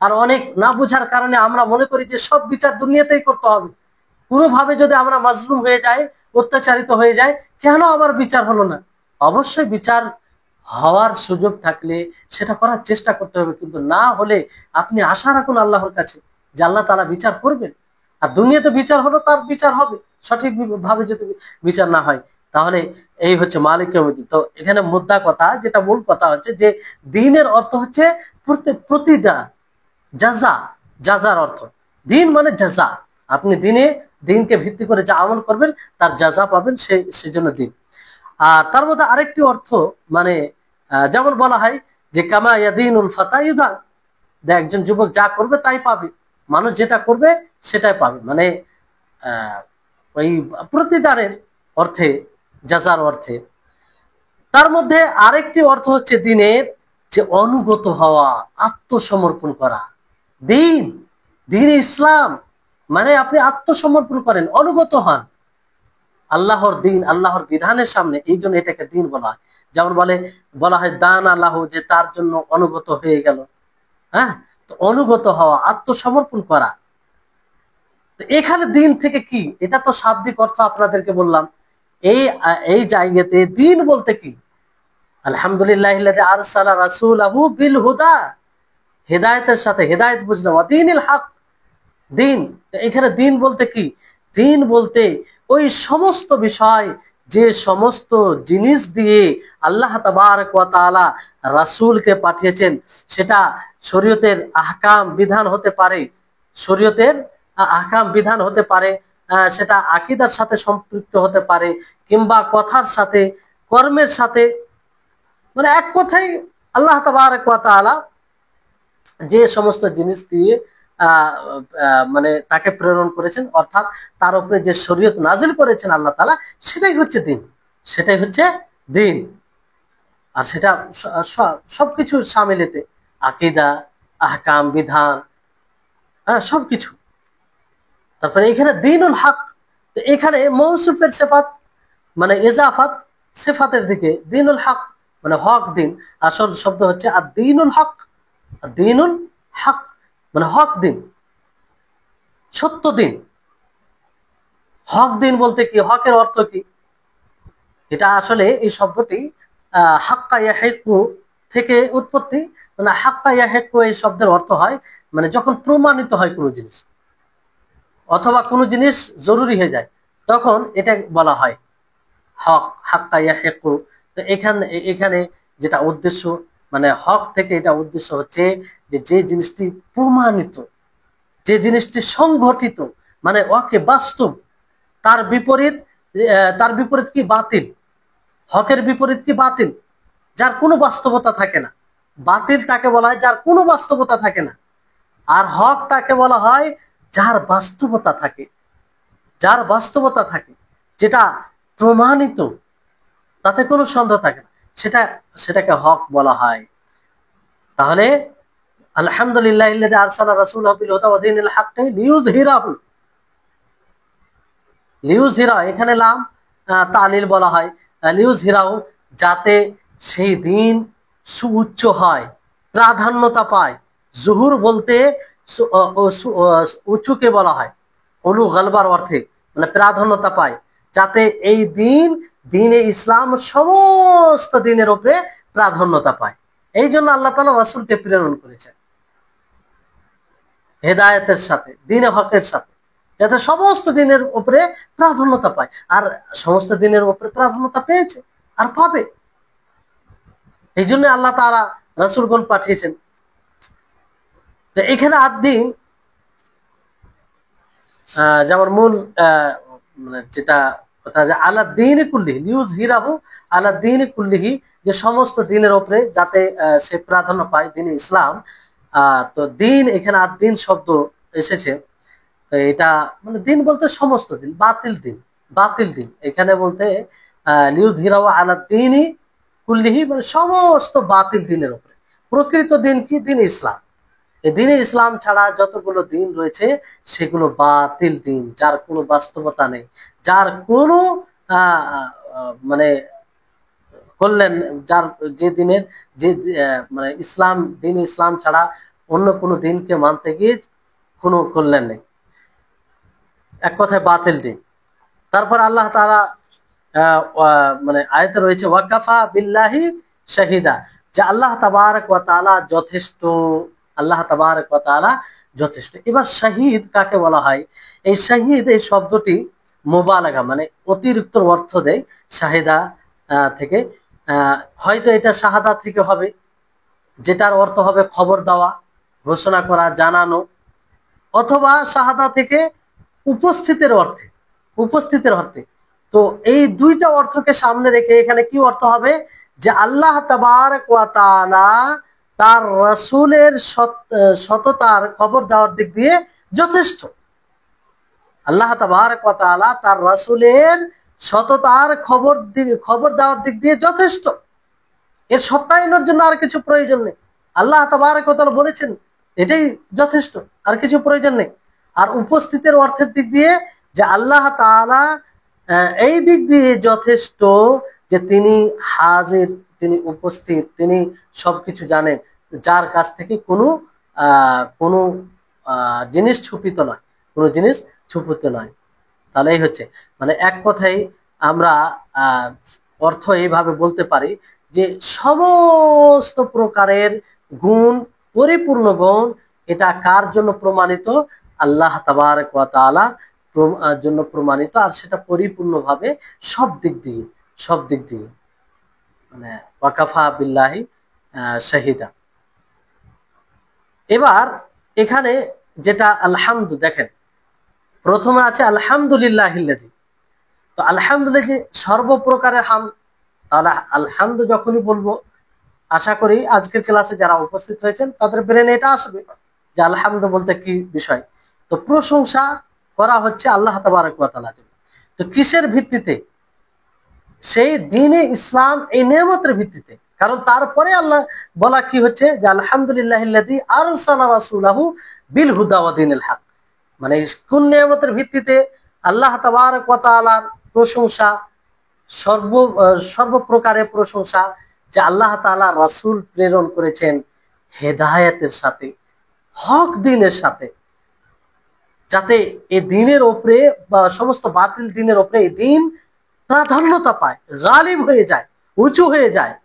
আর অনেক না বোঝার কারণে আমরা মনে করি যে সব বিচার দুনিয়াতেই করতে হবে। কোনোভাবে যদি আমরা মাজলুম হয়ে যাই, অত্যাচারিত হয়ে যাই, কেন আবার বিচার হলো না? অবশ্যই বিচার হওয়ার সুযোগ থাকলে সেটা করার চেষ্টা করতে হবে, কিন্তু না হলে আপনি আশা রাখুন আল্লাহর কাছে যে আল্লাহ তাআলা বিচার করবেন। আর দুনিয়াতে বিচার হলো, তার বিচার হবে। সঠিক ভাবে যদি বিচার না হয়, তাহলে এই হচ্ছে মালিক ইয়াউমিদ্দিন। তো এখানে মুদ্রা কথা, যেটা মূল কথা হচ্ছে যে দিনের অর্থ হচ্ছে প্রতিদান, জাযা। জাযার অর্থ দিন মানে জাযা। আপনি দিনকে ভিত্তি করে যা আমল করবেন তার জাযা পাবেন, সেজন্য দিন। আর তার মধ্যে আরেকটি অর্থ, মানে যেমন বলা হয় যে কামা ইয়াদিনুল ফাতা ইউদান, একজন যুবক যা করবে তাই পাবে, মানুষ যেটা করবে সেটাই পাবে, মানে ওই প্রতিদানের অর্থে, জাযার অর্থে। তার মধ্যে আরেকটি অর্থ হচ্ছে দিনের যে অনুগত হওয়া, আত্মসমর্পণ করা। দিন, দিন ইসলাম মানে আপনি আত্মসমর্পণ করেন, অনুগত হন আল্লাহর দিন, আল্লাহর বিধানের সামনে। এই জন্য এটাকে দিন বলা হয়। যেমন বলা হয় দান আল্লাহ, যে তার জন্য অনুগত হয়ে গেল। হ্যাঁ, তো অনুগত হওয়া, আত্মসমর্পণ করা। তো এখানে দিন থেকে কি, এটা তো শাব্দিক অর্থ আপনাদেরকে বললাম। এই জায়গাতে দিন বলতে কি? আলহামদুলিল্লাহিল্লাযী আরসালা রাসূলাহু বিল হুদা, হেদায়েতের সাথে, হেদায়েত বুঝলাম, দ্বীনিল হক, দিন। এখানে দিন বলতে কি? দিন বলতে ওই সমস্ত বিষয়, যে সমস্ত জিনিস দিয়ে আল্লাহ তাবারক ওয়া তাআলা রাসূলকে পাঠিয়েছেন, সেটা শরীয়তের আহকাম বিধান হতে পারে, শরীয়তের আহকাম বিধান হতে পারে, সেটা আকীদার সাথে সম্পৃক্ত হতে পারে, কিংবা কথার সাথে, কর্মের সাথে, মানে এক কথাই আল্লাহ তাবারক ওয়া তাআলা যে সমস্ত জিনিস দিয়ে মানে তাকে প্রেরণ করেছেন, অর্থাৎ তার উপরে যে শরীয়ত নাজিল করেছেন আল্লাহ তাআলা, সেটাই হচ্ছে দিন, সেটাই হচ্ছে দিন। আর সেটা সবকিছু শামিলেতে, আকীদা, আহকাম, বিধান, সবকিছু। তারপরে এখানে দ্বীনুল হক, তো এখানে মৌসুফের সিফাত, মানে ইজাফাত সিফাতের দিকে, দ্বীনুল হক মানে হক দিন। আসল শব্দ হচ্ছে আর দ্বীনুল হক, দ্বীনুল হক মানে হক দিন, সত্য দিন। হক দিন বলতে কি, হকের অর্থ কি? এটা আসলে এই শব্দটি হাক্কা ইয়াহিকু থেকে উৎপত্তি। মানে হাক্কা ইয়াহিকু এই শব্দের অর্থ হয় মানে যখন প্রমাণিত হয় কোনো জিনিস, অথবা কোনো জিনিস জরুরি হয়ে যায়, তখন এটা বলা হয় হক, হাক্কা ইয়াহিকু। তো এখানে যেটা উদ্দেশ্য, মানে হক থেকে এটা উদ্দেশ্য হচ্ছে যে যে জিনিসটি প্রমাণিত, যে জিনিসটি সংঘটিত, মানে ওকে বাস্তব। তার বিপরীত, তার বিপরীত কি? বাতিল। হকের বিপরীত কি? বাতিল, যার কোনো বাস্তবতা থাকে না। বাতিল তাকে বলা হয় যার কোনো বাস্তবতা থাকে না, আর হক তাকে বলা হয় যার বাস্তবতা থাকে, যার বাস্তবতা থাকে, যেটা প্রমাণিত, তাতে কোনো সন্দেহ থাকে না, সেটাকে হক বলা হয়। তাহলে আলহামদুলিল্লাহিল্লাযী আরসালা রাসূলাহু বিল হুদা ওয়া দীনিল হাক্কি লিইয়ুযহিরাহু, লিইয়ুযহিরা, এখানে লাম তালিল বলা হয়, লিইয়ুযহিরাহু, যাতে সেই দিন সুউচ্চ হয়, প্রাধান্যতা পায়। জুহুর বলতে উঁচুকে বলা হয়, উলু গালবার অর্থে, মানে প্রাধান্যতা পায়, যাতে এই দিনে ইসলাম সমস্ত দিনের উপরে প্রাধান্যতা পায়। এই জন্য আল্লাহ তাআলা রাসূলকে প্রেরণ করেছেন হেদায়েতের সাথে, দ্বীনে হকের সাথে, যাতে সমস্ত দিনের উপরে প্রাধান্যতা পায়। আর সমস্ত দিনের উপরে প্রাধান্যতা পেয়েছে আর পাবে, এই জন্য আল্লাহ তাআলা রাসূলগণ পাঠিয়েছেন। তো এখানে আদ-দ্বীন, যেমন মূল মানে যেটা অর্থাৎ আলা দ্বীন কুল্লিহি লিইয়ুযহিরাহু আলা দ্বীন কুল্লিহি, যে সমস্ত দিনের উপরে যাতে সে প্রাধান্য পায়, দ্বীন ইসলাম। তো দিন, এখানে আর দিন শব্দ এসেছে, তো এটা মানে দিন বলতে সমস্ত দিন, বাতিল দিন, বাতিল দিন এখানে বলতে লিইয়ুযহিরাহু আলা দ্বীনি কুল্লিহি, মানে সমস্ত বাতিল দিনের উপরে। প্রকৃত দিন কি? দিন ইসলাম। এই দিনে ইসলাম ছাড়া যতগুলো দিন রয়েছে সেগুলো বাতিল দিন, যার কোনো বাস্তবতা নেই, যার কোনো মানে করলেন, যার যে দিনের যে মানে ইসলাম, দিন ইসলাম ছাড়া অন্য কোনো দিনকে মানতে গিয়ে কোনো কল্যাণ নেই, এক কথায় বাতিল দিন। তারপর আল্লাহ তাআলা মানে আয়াতে রয়েছে ওয়াকাফা বিল্লাহি শাহিদা, যে আল্লাহ তাবারক ওয়া তাআলা যথেষ্ট, আল্লাহ তাবারক ওয়া তাআলা যথেষ্ট। এবার শাহিদ কাকে বলা হয়? এই শাহিদ, এই শব্দটি মুবালাগা মানে অতিরিক্ত অর্থ দেয় শাহিদা থেকে। হয়তো এটা শাহাদা থেকে হবে, যেটার অর্থ হবে খবর দেওয়া, ঘোষণা করা, জানানো, অথবা শাহাদা থেকে উপস্থিতের অর্থে, উপস্থিতের অর্থে। তো এই দুইটা অর্থকে সামনে রেখে এখানে কি অর্থ হবে? যে আল্লাহ তাবারক ওয়া তাআলা তার রাসূলের সততার খবর দেওয়ার দিক দিয়ে যথেষ্ট। আল্লাহ তাবারক ওয়া তাআলা তার রাসূলের সততার খবর দেওয়ার দিক দিয়ে যথেষ্ট। এর সত্যায়নের জন্য আর কিছু প্রয়োজন নেই। আল্লাহ তাবারক ওয়া তাআলা বলেছেন, এটাই যথেষ্ট, আর কিছু প্রয়োজন নেই। আর উপস্থিতের অর্থের দিক দিয়ে যে আল্লাহ তাআলা এই দিক দিয়ে যথেষ্ট যে তিনি হাজির, তিনি উপস্থিত, তিনি সবকিছু জানেন, যার কাছ থেকে কোনো কোনো জিনিস ছুপিত নয়, কোনো জিনিস ছুপিত নয়। তাহলে এই হচ্ছে মানে এক কথাই আমরা অর্থ এইভাবে বলতে পারি যে সমস্ত প্রকারের গুণ, পরিপূর্ণ গুণ, এটা কার জন্য প্রমাণিত? আল্লাহ তাবারক ওয়া তাআলার জন্য প্রমাণিত, আর সেটা পরিপূর্ণভাবে সব দিক দিয়ে, সব দিক দিয়ে মানে ওয়াকাফা বিল্লাহি শাহিদা। এবার এখানে যেটা আলহামদু, দেখেন প্রথমে আছে আলহামদুলিল্লাহিল্লাযী। তো আলহামদুলিল্লাহ সর্বপ্রকারের হাম, তাহলে আলহামদু যখনই বলবো, আশা করি আজকের ক্লাসে যারা উপস্থিত হয়েছেন তাদের ব্রেনে এটা আসবে যে আলহামদু বলতে কি বিষয়। তো প্রশংসা করা হচ্ছে আল্লাহ তাবারক ওয়া তাআলার জন্য। তো কিসের ভিত্তিতে? সেই দ্বীনে ইসলাম, এই নিয়ামতের ভিত্তিতে। কারণ তারপরে আল্লাহ বলা কি হচ্ছে যে আলহামদুলিল্লাহিল্লাযী আরসালা রাসূলাহু বিল হুদা ওয়া দীনিল হক, মানে কোন নিয়ামতের ভিত্তিতে? আল্লাহ তাবারক ওয়া তাআলার প্রশংসা, সর্বপ্রকারের প্রশংসা, যে আল্লাহ তাআলা রাসূল প্রেরণ করেছেন হেদায়েতের সাথে, হক দ্বীনের সাথে, যাতে এই দ্বীনের উপরে বা সমস্ত বাতিল দ্বীনের উপরে এই দ্বীন প্রাধান্যতা পায়, গালিব হয়ে যায়, উঁচু হয়ে যায়।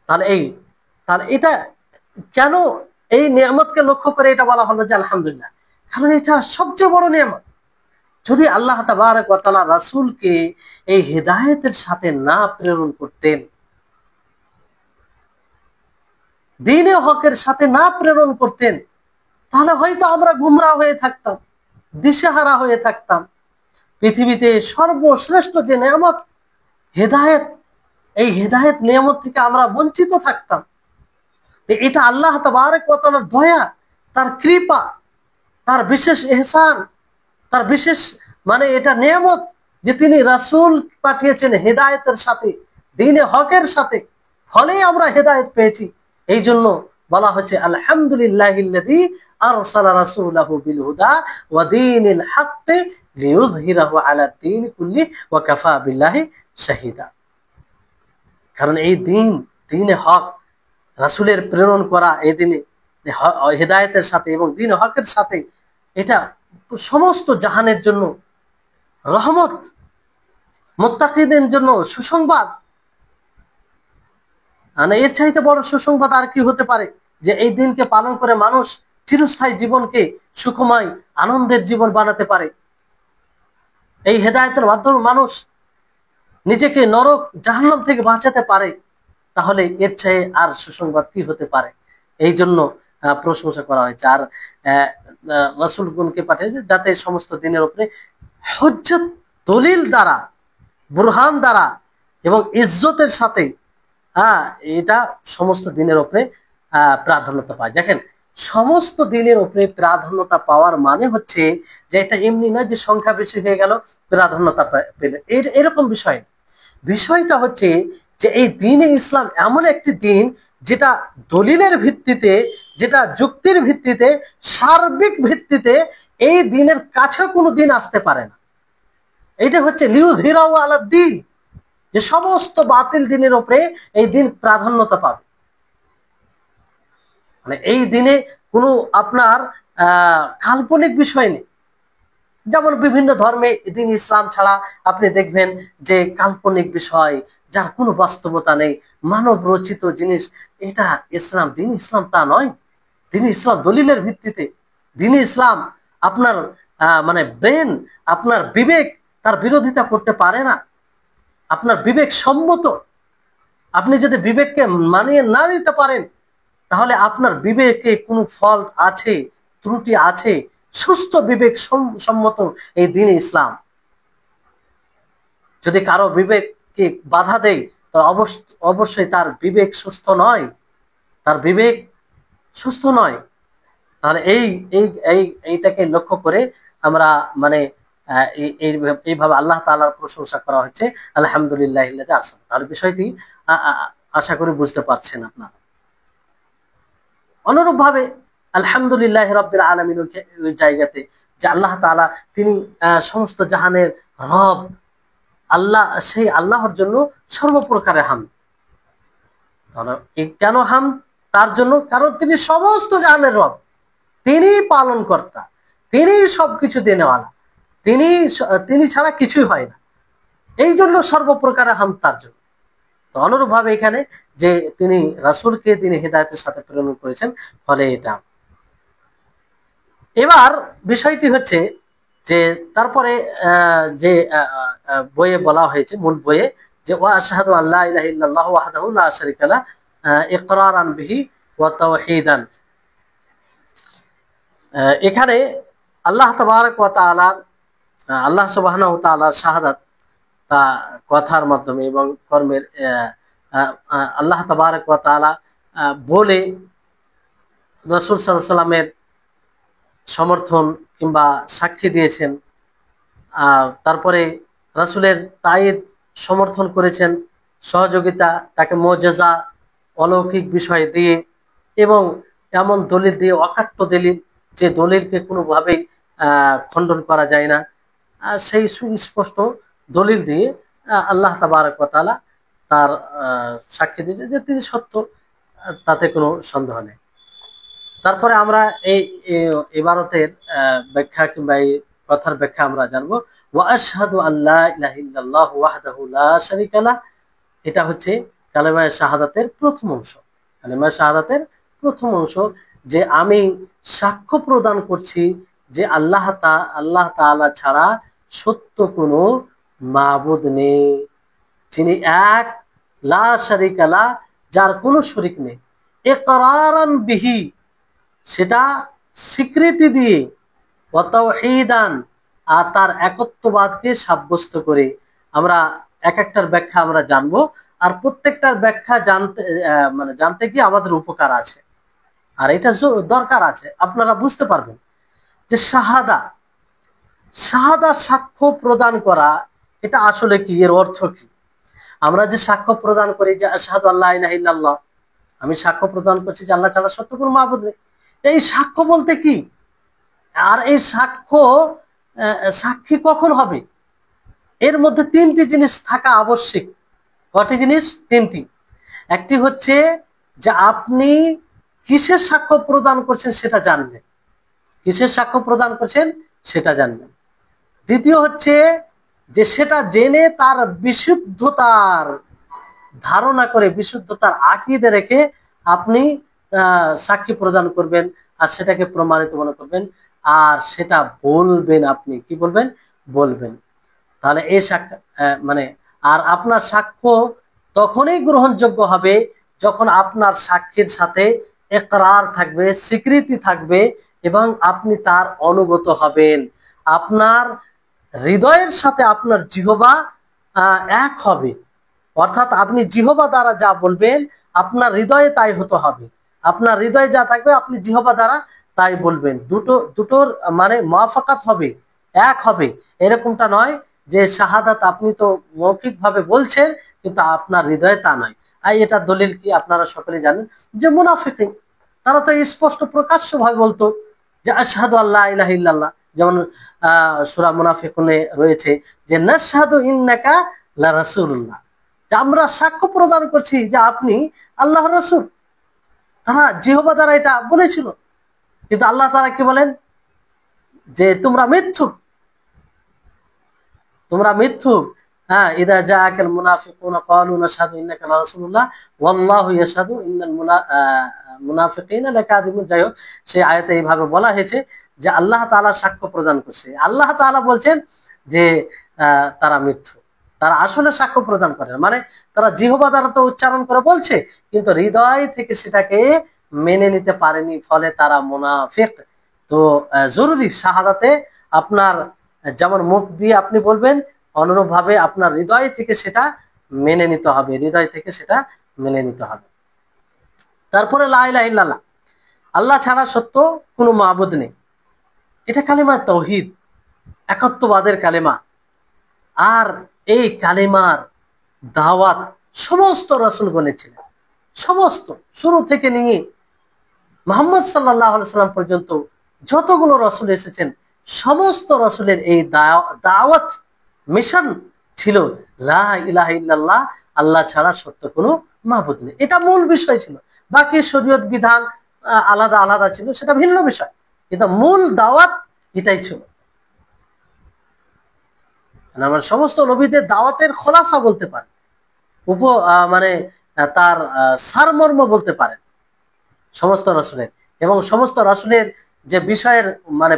তাহলে এটা কেন এই নিয়ামতকে লক্ষ্য করে এটা বলা হলো যে আলহামদুলিল্লাহ? কারণ এটা সবচেয়ে বড় নিয়ামত। যদি আল্লাহ তাবারক ওয়া তাআলা রাসূলকে এই হেদায়েতের সাথে না প্রেরণ করতেন, দ্বীনে হকের সাথে না প্রেরণ করতেন, তাহলে হয়তো আমরা গুমরা হয়ে থাকতাম, দিশেহারা হয়ে থাকতাম। পৃথিবীতে সর্বশ্রেষ্ঠ যে নিয়ামত হেদায়েত, এই হেদায়েত নিয়ামত থেকে আমরা বঞ্চিত থাকতাম। এটা আল্লাহ তাবারক ওয়া তাআলার দয়া, তার কৃপা, তার বিশেষ ইহসান, তার বিশেষ মানে এটা নিয়ামত যে তিনি রাসূল পাঠিয়েছেন হেদায়েতের সাথে, দ্বীনে হকের সাথে, ফলেই আমরা হেদায়েত পেয়েছি। এই জন্য বলা হচ্ছে আলহামদুলিল্লাহিল্লাযী আরসালা রাসূলাহু বিল হুদা ওয়া দীনিল হক লিইয়ুযহিরাহু আলা দ্বীনি কুল্লিহি ওয়া কাফা বিল্লাহি শাহিদা। কারণ এই দ্বীনে হক, রাসূলের প্রেরণ করা এই দিনে হেদায়েতের সাথে এবং দ্বীন হকের সাথে, এটা সমস্ত জাহানের জন্য রহমত, মুত্তাকিদের জন্য সুসংবাদ। মানে এর চাইতে বড় সুসংবাদ আর কি হতে পারে? যে এই দিনকে পালন করে মানুষ চিরস্থায়ী জীবনকে সুখময় আনন্দের জীবন বানাতে পারে। এই হেদায়েতের মাধ্যমে মানুষ নিজেকে নরক জাহান্নাম থেকে বাঁচাতে পারে। তাহলে এর চেয়ে আর সুসংবাদ কি হতে পারে? এই জন্য প্রশংসা করা হয়েছে। আর রাসূলগণকে পাঠিয়েছে যাতে সমস্ত দিনের উপরে হুজ্জত দলিল দ্বারা, বুরহান দ্বারা এবং ইজ্জতের সাথে এটা সমস্ত দিনের উপরে প্রাধান্যতা পায়। দেখেন, সমস্ত দিনের উপরে প্রাধান্যতা পাওয়ার মানে হচ্ছে যে এটা এমনি না যে সংখ্যা বেশি হয়ে গেল প্রাধান্যতা পেলে, এরকম বিষয়। বিষয়টা হচ্ছে যে এই দ্বীনে ইসলাম এমন একটি দিন যেটা দলিলের ভিত্তিতে, যেটা যুক্তির ভিত্তিতে, সার্বিক ভিত্তিতে এই দিনের কাছে কোনো দিন আসতে পারে না। এটা হচ্ছে লিউযহিরাহু আলাদ দ্বীন, যে সমস্ত বাতিল দিনের উপরে এই দিন প্রাধান্যতা পাবে। মানে এই দিনে কোনো আপনার কাল্পনিক বিষয় নেই। যেমন বিভিন্ন ধর্মে দিন ইসলাম ছাড়া আপনি দেখবেন যে কাল্পনিক বিষয়, যার কোনো বাস্তবতা নেই, মানব রচিত জিনিস, এটা ইসলাম। দিন ইসলাম তা নয়। দিন ইসলাম দলিলের ভিত্তিতে। দিন ইসলাম আপনার মানে ব্রেন, আপনার বিবেক তার বিরোধিতা করতে পারে না। আপনার বিবেক সম্মত। আপনি যদি বিবেককে মানিয়ে না দিতে পারেন, তাহলে আপনার বিবেকে কোনো ফল্ট আছে, ত্রুটি আছে। সুস্থ বিবেক সম্মত এই দ্বীন ইসলাম। যদি কারো বিবেককে বাধা দেয়, তো অবশ্যই তার বিবেক সুস্থ নয়, তার বিবেক সুস্থ নয়। তাহলে এইটাকে লক্ষ্য করে আমরা মানে এইভাবে আল্লাহ তাআলার প্রশংসা করা হচ্ছে, আলহামদুলিল্লাহ। তাহলে বিষয়টি আশা করি বুঝতে পারছেন আপনারা। অনুরূপ ভাবে আলহামদুলিল্লাহ রাব্বিল আলামিন ওই জায়গাতে যে আল্লাহ তাআলা তিনি সমস্ত জাহানের রব, আল্লাহ, সেই আল্লাহর জন্য সর্বপ্রকারের হামদ। কেন হামদ তার জন্য? কারণ তিনি সমস্ত জাহানের রব, তিনি পালন কর্তা, তিনি সবকিছু দেনেওয়ালা, তিনি ছাড়া কিছুই হয় না। এই জন্য সর্বপ্রকারের হামদ তার জন্য। তো অনুরূপ ভাবে এখানে যে তিনি রাসূলকে তিনি হিদায়াতের সাথে প্রেরণ করেছেন, ফলে এটা। এবার বিষয়টি হচ্ছে যে তারপরে যে বইয়ে বলা হয়েছে, মূল বইয়ে, যে ওয়া আশহাদু আল্লা ইলাহা ইল্লাল্লাহু ওয়াহদাহু লা শারীকা লাহু ইকরারান বিহি ওয়া তাওহীদান। এখানে আল্লাহ তাবারক ওয়া তাআলার, আল্লাহ সুবহানাহু ওয়া তাআলার শাহাদাত তা কথার মাধ্যমে এবং কর্মের আল্লাহ তাবারক ওয়া তাআলা বলে রাসূল সাল্লাল্লাহু আলাইহি ওয়াসাল্লামের সমর্থন কিংবা সাক্ষী দিয়েছেন। তারপরে রাসূলের তাইদ সমর্থন করেছেন, সহযোগিতা, তাকে মুজিজা, অলৌকিক বিষয় দিয়ে এবং এমন দলিল দিয়ে, অকাট্য দলিল, যে দলিলকে কোনোভাবেই খণ্ডন করা যায় না, সেই সুস্পষ্ট দলিল দিয়ে আল্লাহ তাবারক ওয়া তাআলা তার সাক্ষী দিয়েছে যে তিনি সত্য, তাতে কোনো সন্দেহ নেই। তারপরে আমরা এই ইবারতের ব্যাখ্যা কিংবা এই কথার ব্যাখ্যা আমরা জানবো। ওয়া আশহাদু আল্লা ইলাহা ইল্লাল্লাহু ওয়াহদাহু লা শারীকা লাহু, এটা হচ্ছে কালেমায়ে শাহাদাতের প্রথম অংশ। কালেমায়ে শাহাদাতের প্রথম অংশ, যে আমি সাক্ষ্য প্রদান করছি যে আল্লাহ তাআলা ছাড়া সত্য কোনো মাবুদ নেই, যিনি এক, লা শারীকা লাহু, যার কোনো শরীক নেই, ইকরারান বিহি, সেটা স্বীকৃতি দিয়ে, ওয়া তাওহীদান, আর তার একত্ববাদকে সাব্যস্ত করে। আমরা এক একটার ব্যাখ্যা আমরা জানবো, আর প্রত্যেকটার ব্যাখ্যা জানতে গিয়ে আমাদের উপকার আছে, আর এটা দরকার আছে। আপনারা বুঝতে পারবেন যে শাহাদা সাক্ষ্য প্রদান করা, এটা আসলে কি, এর অর্থ কি। আমরা যে সাক্ষ্য প্রদান করি যে আশহাদু আল্লা ইলাহা ইল্লাল্লাহ, আমি সাক্ষ্য প্রদান করছি যে আল্লাহ ছাড়া সত্য কোনো মাবুদ নেই, এই সাক্ষ্য বলতে কি? আর এই সাক্ষী কখন হবে? এর মধ্যে তিনটি জিনিস থাকা আবশ্যক। কয়টি জিনিস? তিনটি। একটি হচ্ছে যে আপনি কিসের সাক্ষ্য প্রদান করছেন সেটা জানবেন, কিসের সাক্ষ্য প্রদান করছেন সেটা জানবেন। দ্বিতীয় হচ্ছে যে সেটা জেনে তার বিশুদ্ধতার ধারণা করে, বিশুদ্ধতার আকীদা রেখে আপনি সাক্ষী প্রদান করবেন আর সেটাকে প্রমাণিত মনে করবেন, আর সেটা বলবেন। আপনি কি বলবেন? বলবেন। তাহলে এই সাক্ষ্য আর আপনার সাক্ষ্য তখনই গ্রহণযোগ্য হবে যখন আপনার সাক্ষীর সাথে ইকরার থাকবে, স্বীকৃতি থাকবে এবং আপনি তার অনুগত হবেন। আপনার হৃদয়ের সাথে আপনার জিহবা এক হবে, অর্থাৎ আপনি জিহবা দ্বারা যা বলবেন আপনার হৃদয়ে তাই হতে হবে, আপনার হৃদয়ে যা থাকবে আপনি জিহবা দ্বারা তাই বলবেন। দুটোর মানে মুওয়াফাকাত হবে, এক হবে। এরকমটা নয় যে শাহাদাত আপনি তো মৌখিক ভাবে বলছেন কিন্তু আপনার হৃদয়ে তা নয়। আর এটা দলিল কি আপনারা সকলে জানেন, যে মুনাফিকিন তারা তো স্পষ্ট প্রকাশ্য ভাবে বলতো যে আশহাদু আল্লা ইলাহা ইল্লাল্লাহ, যেমন সূরা মুনাফিকুনে রয়েছে যে নাশহাদু ইন্নাকা লা রাসূলুল্লাহ, যে আমরা সাক্ষ্য প্রদান করছি যে আপনি আল্লাহর রাসূল। তারা জিহবা দ্বারা এটা বলেছিল, কিন্তু আল্লাহ তাআলা কি বলেন যে তোমরা মিথ্যুক, তোমরা মিথ্যুক। হ্যাঁ, ইদা জাআকাল মুনাফিকুনা ক্বালু নাশহাদু ইন্নাকা লা রাসূলুল্লাহ ওয়াল্লাহু ইয়াশহাদু ইন্নাল মুনাফিকিনা লাকাযিবুন। যাই হোক, সেই আয়াতে এইভাবে বলা হয়েছে যে আল্লাহ তাআলা সাক্ষ্য প্রদান করছে, আল্লাহ তাআলা বলছেন যে তারা মিথ্যুক, তারা আসলে সাক্ষ্য প্রদান করে না। মানে তারা জিহবা দ্বারা তো উচ্চারণ করে বলছে কিন্তু হৃদয় থেকে সেটাকে মেনে নিতে পারেনি, ফলে তারা মুনাফিক। তো জরুরি শাহাদাতে আপনার যেমন মুখ দিয়ে আপনি বলবেন, অনুরূপ ভাবে আপনার হৃদয় থেকে সেটা মেনে নিতে হবে, হৃদয় থেকে সেটা মেনে নিতে হবে। তারপরে লা ইলাহা ইল্লাল্লাহ, আল্লাহ ছাড়া সত্য কোনো মাবুদ নেই, এটা কালিমা তাওহীদ, একাত্মবাদের কালিমা। আর এই কালিমার দাওয়াত সমস্ত রাসূলগণ ছিলেন, সমস্ত শুরু থেকে নিয়ে মুহাম্মদ সাল্লাল্লাহু আলাইহি সাল্লাম পর্যন্ত যতগুলো রাসূল এসেছেন সমস্ত রাসূলের এই দাওয়াত মিশন ছিল লা ইলাহা ইল্লাল্লাহ, আল্লাহ ছাড়া সত্য কোনো মাবুদ নেই। এটা মূল বিষয় ছিল, বাকি শরীয়ত বিধান আলাদা আলাদা ছিল, সেটা ভিন্ন বিষয়, কিন্তু মূল দাওয়াত এটাই ছিল। আমার সমস্ত নবীদের দাওয়াতের খোলাসা বলতে পারে, মানে তার সারমর্ম বলতে পারেন সমস্ত রাসূলের, এবং সমস্ত রাসূলের যে বিষয়ের মানে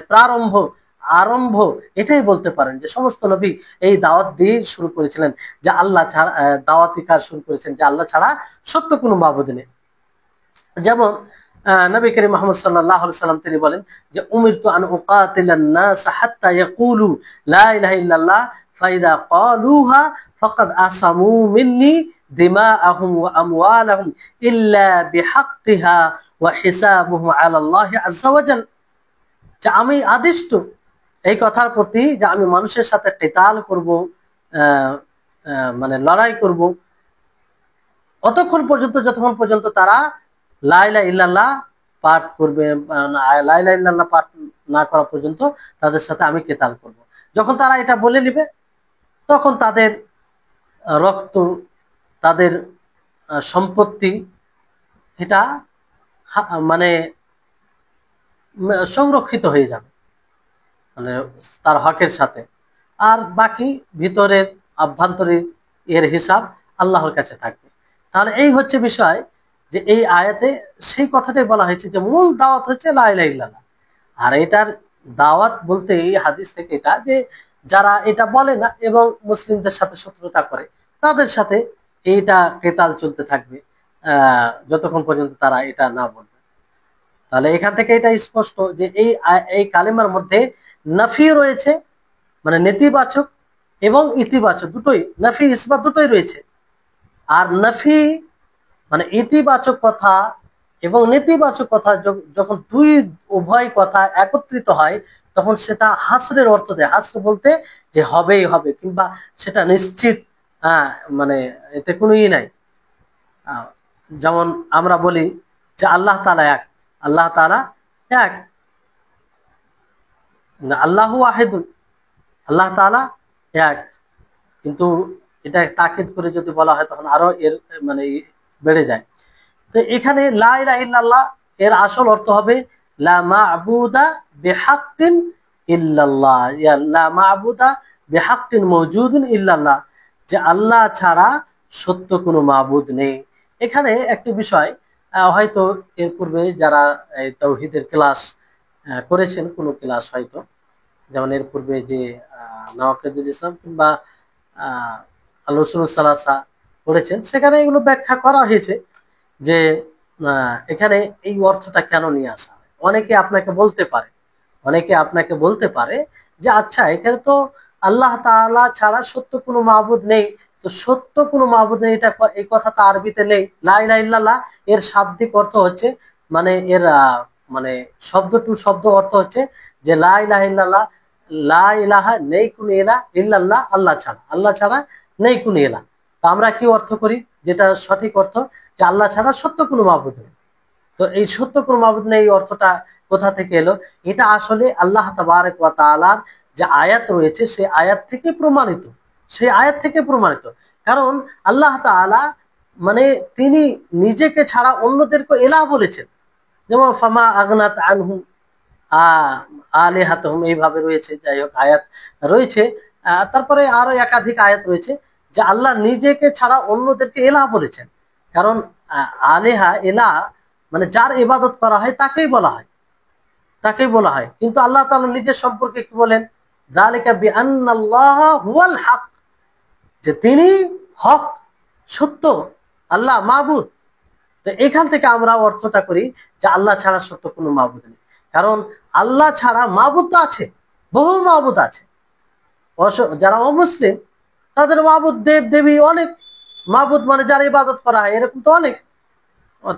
আরম্ভ এটাই বলতে পারেন যে সমস্ত নবী এই দাওয়াত দিয়ে শুরু করেছিলেন যে আল্লাহ ছাড়া, দাওয়াতি কাজ শুরু করেছেন যে আল্লাহ ছাড়া সত্য কোনো মাবুদ নেই। যেমন নবী করিম মুহাম্মদ সাল্লাল্লাহু আলাইহি সাল্লাম তিনি বলেন যে উমিরতু আন উকাতিলান নাস হাত্তা ইয়াকুলু লা ইলাহা ইল্লাল্লাহ ফাইদা ক্বালুহা ফাকাদ আসামু মিন্নি দিমাআহুম ওয়া আমওয়ালাহুম ইল্লা বিহাক্কিহা ওয়া হিসাবুহুম আলা আল্লাহ আযজা ওয়া জাল। যে আমি আদিষ্ট এই কথার প্রতি যে আমি মানুষের সাথে কিতাল করব, মানে লড়াই করব, অতক্ষণ পর্যন্ত যতক্ষণ পর্যন্ত তারা লা ইলাহা ইল্লাল্লাহ পাঠ করবে, লা ইলাহা ইল্লাল্লাহ পাঠ না করা পর্যন্ত তাদের সাথে আমি কিতাল করব। যখন তারা এটা বলে নেবে তখন তাদের রক্ত, তাদের সম্পত্তি এটা মানে সংরক্ষিত হয়ে যাবে, মানে তার হকের সাথে। আর বাকি ভিতরের আভ্যন্তরীণ এর হিসাব আল্লাহর কাছে থাকবে। তাহলে এই হচ্ছে বিষয়, যে এই আয়াতে সেই কথাটাই বলা হয়েছে যে মূল দাওয়াত হচ্ছে লা ইলাহা ইল্লাল্লাহ। আর এটার দাওয়াত বলতে এই হাদিস থেকে এটা যে যারা এটা বলে না এবং মুসলিমদের সাথে শত্রুতা করে তাদের সাথে এইটা কেতাল চলতে থাকবে যতক্ষণ পর্যন্ত তারা এটা না বলবে। তাহলে এখান থেকে এটা স্পষ্ট যে এই কালেমার মধ্যে নাফি রয়েছে, মানে নেতিবাচক এবং ইতিবাচক দুটোই, নাফি ইসবাত দুটোই রয়েছে। আর নাফি মানে ইতিবাচক কথা এবং নেতিবাচক কথা যখন উভয় কথা একত্রিত হয় তখন সেটা হাসরের অর্থ দেয়। হাসর বলতে যে হবেই হবে, কিংবা সেটা নিশ্চিত, মানে এতে কোনো নাই। যেমন আমরা বলি যে আল্লাহ তাআলা এক, আল্লাহ তাআলা এক, আল্লাহু ওয়াহিদুন, আল্লাহ তাআলা এক। কিন্তু এটা তাকিদ করে যদি বলা হয় তখন আরো এর মানে বেড়ে যায়। তো এখানে লা ইলাহা ইল্লাল্লাহ এর আসল অর্থ হবে লা মা'বুদা বিহাক্কিন ইল্লাল্লাহ, ইয়া লা মা'বুদা বিহাক্কিন মাওজুদুন ইল্লাল্লাহ, যে আল্লাহ ছাড়া সত্য কোনো মাবুদ নেই। এখানে একটি বিষয়, হয়তো এর পূর্বে যারা এই তাওহীদের ক্লাস করেছেন, কোনো ক্লাস হয়তো যেমন এর পূর্বে যে নওয়াকিদুল ইসলাম কিংবা আল উসুলুস সালাসা পড়েছেন, সেখানে এগুলো ব্যাখ্যা করা হয়েছে যে এখানে এই অর্থটা কেন নিয়ে আসা হয়। অনেকে আপনাকে বলতে পারে যে আচ্ছা এখানে তো আল্লাহ তাআলা ছাড়া সত্য কোনো মাবুদ নেই। তো সত্য কোনো মাবুদ নেই, এটা এই কথাটা আরবিতে নেই। লা ইলাহা ইল্লাল্লাহ এর শাব্দিক অর্থ হচ্ছে, মানে এর মানে শব্দ টু শব্দ অর্থ হচ্ছে যে লা ইলাহা ইল্লাল্লাহ, লা ইলাহা নেই কোনো ইলাহ, ইল্লাল্লাহ আল্লাহ ছাড়া, আল্লাহ ছাড়া নেই কোনো ইলাহ। তো আমরা কি অর্থ করি, যেটা সঠিক অর্থ, যে আল্লাহ ছাড়া সত্য কোনো মাবুদ নেই। তো এই সত্য কোনো মাবুদ নেই এই অর্থটা কোথা থেকে এলো? এটা আসলে আল্লাহ তাবারক ওয়া তাআলার যে আয়াত রয়েছে সেই আয়াত থেকে প্রমাণিত, সেই আয়াত থেকে প্রমাণিত। কারণ আল্লাহ তাআলা মানে তিনি নিজেকে ছাড়া অন্যদেরকে ইলাহ বলেছেন। যেমন ফামা আগনাত আনহুম আলিহাতুহুম, এইভাবে রয়েছে। যাই হোক, আয়াত রয়েছে। তারপরে আরো একাধিক আয়াত রয়েছে যে আল্লাহ নিজেকে ছাড়া অন্যদেরকে ইলাহ বলেছেন। কারণ আলিহা ইলাহ মানে যার ইবাদত করা হয় তাকেই বলা হয়, তাকেই বলা হয়। কিন্তু আল্লাহ তাআলা নিজের সম্পর্কে কি বলেন? যালিকা বিআন্নাল্লাহ হুয়াল হক, যে তিনি হক, সত্য, আল্লাহ মাবুদ। তো এখান থেকে আমরা অর্থটা করি যে আল্লাহ ছাড়া সত্য কোনো মাবুদ নেই। কারণ আল্লাহ ছাড়া মাবুদ তো আছে, বহু মাবুদ আছে। যারা অমুসলিম তাদের মাবুদ দেব দেবী অনেক, মাবুদ মানে যারা ইবাদত করা হয় এরকম তো অনেক।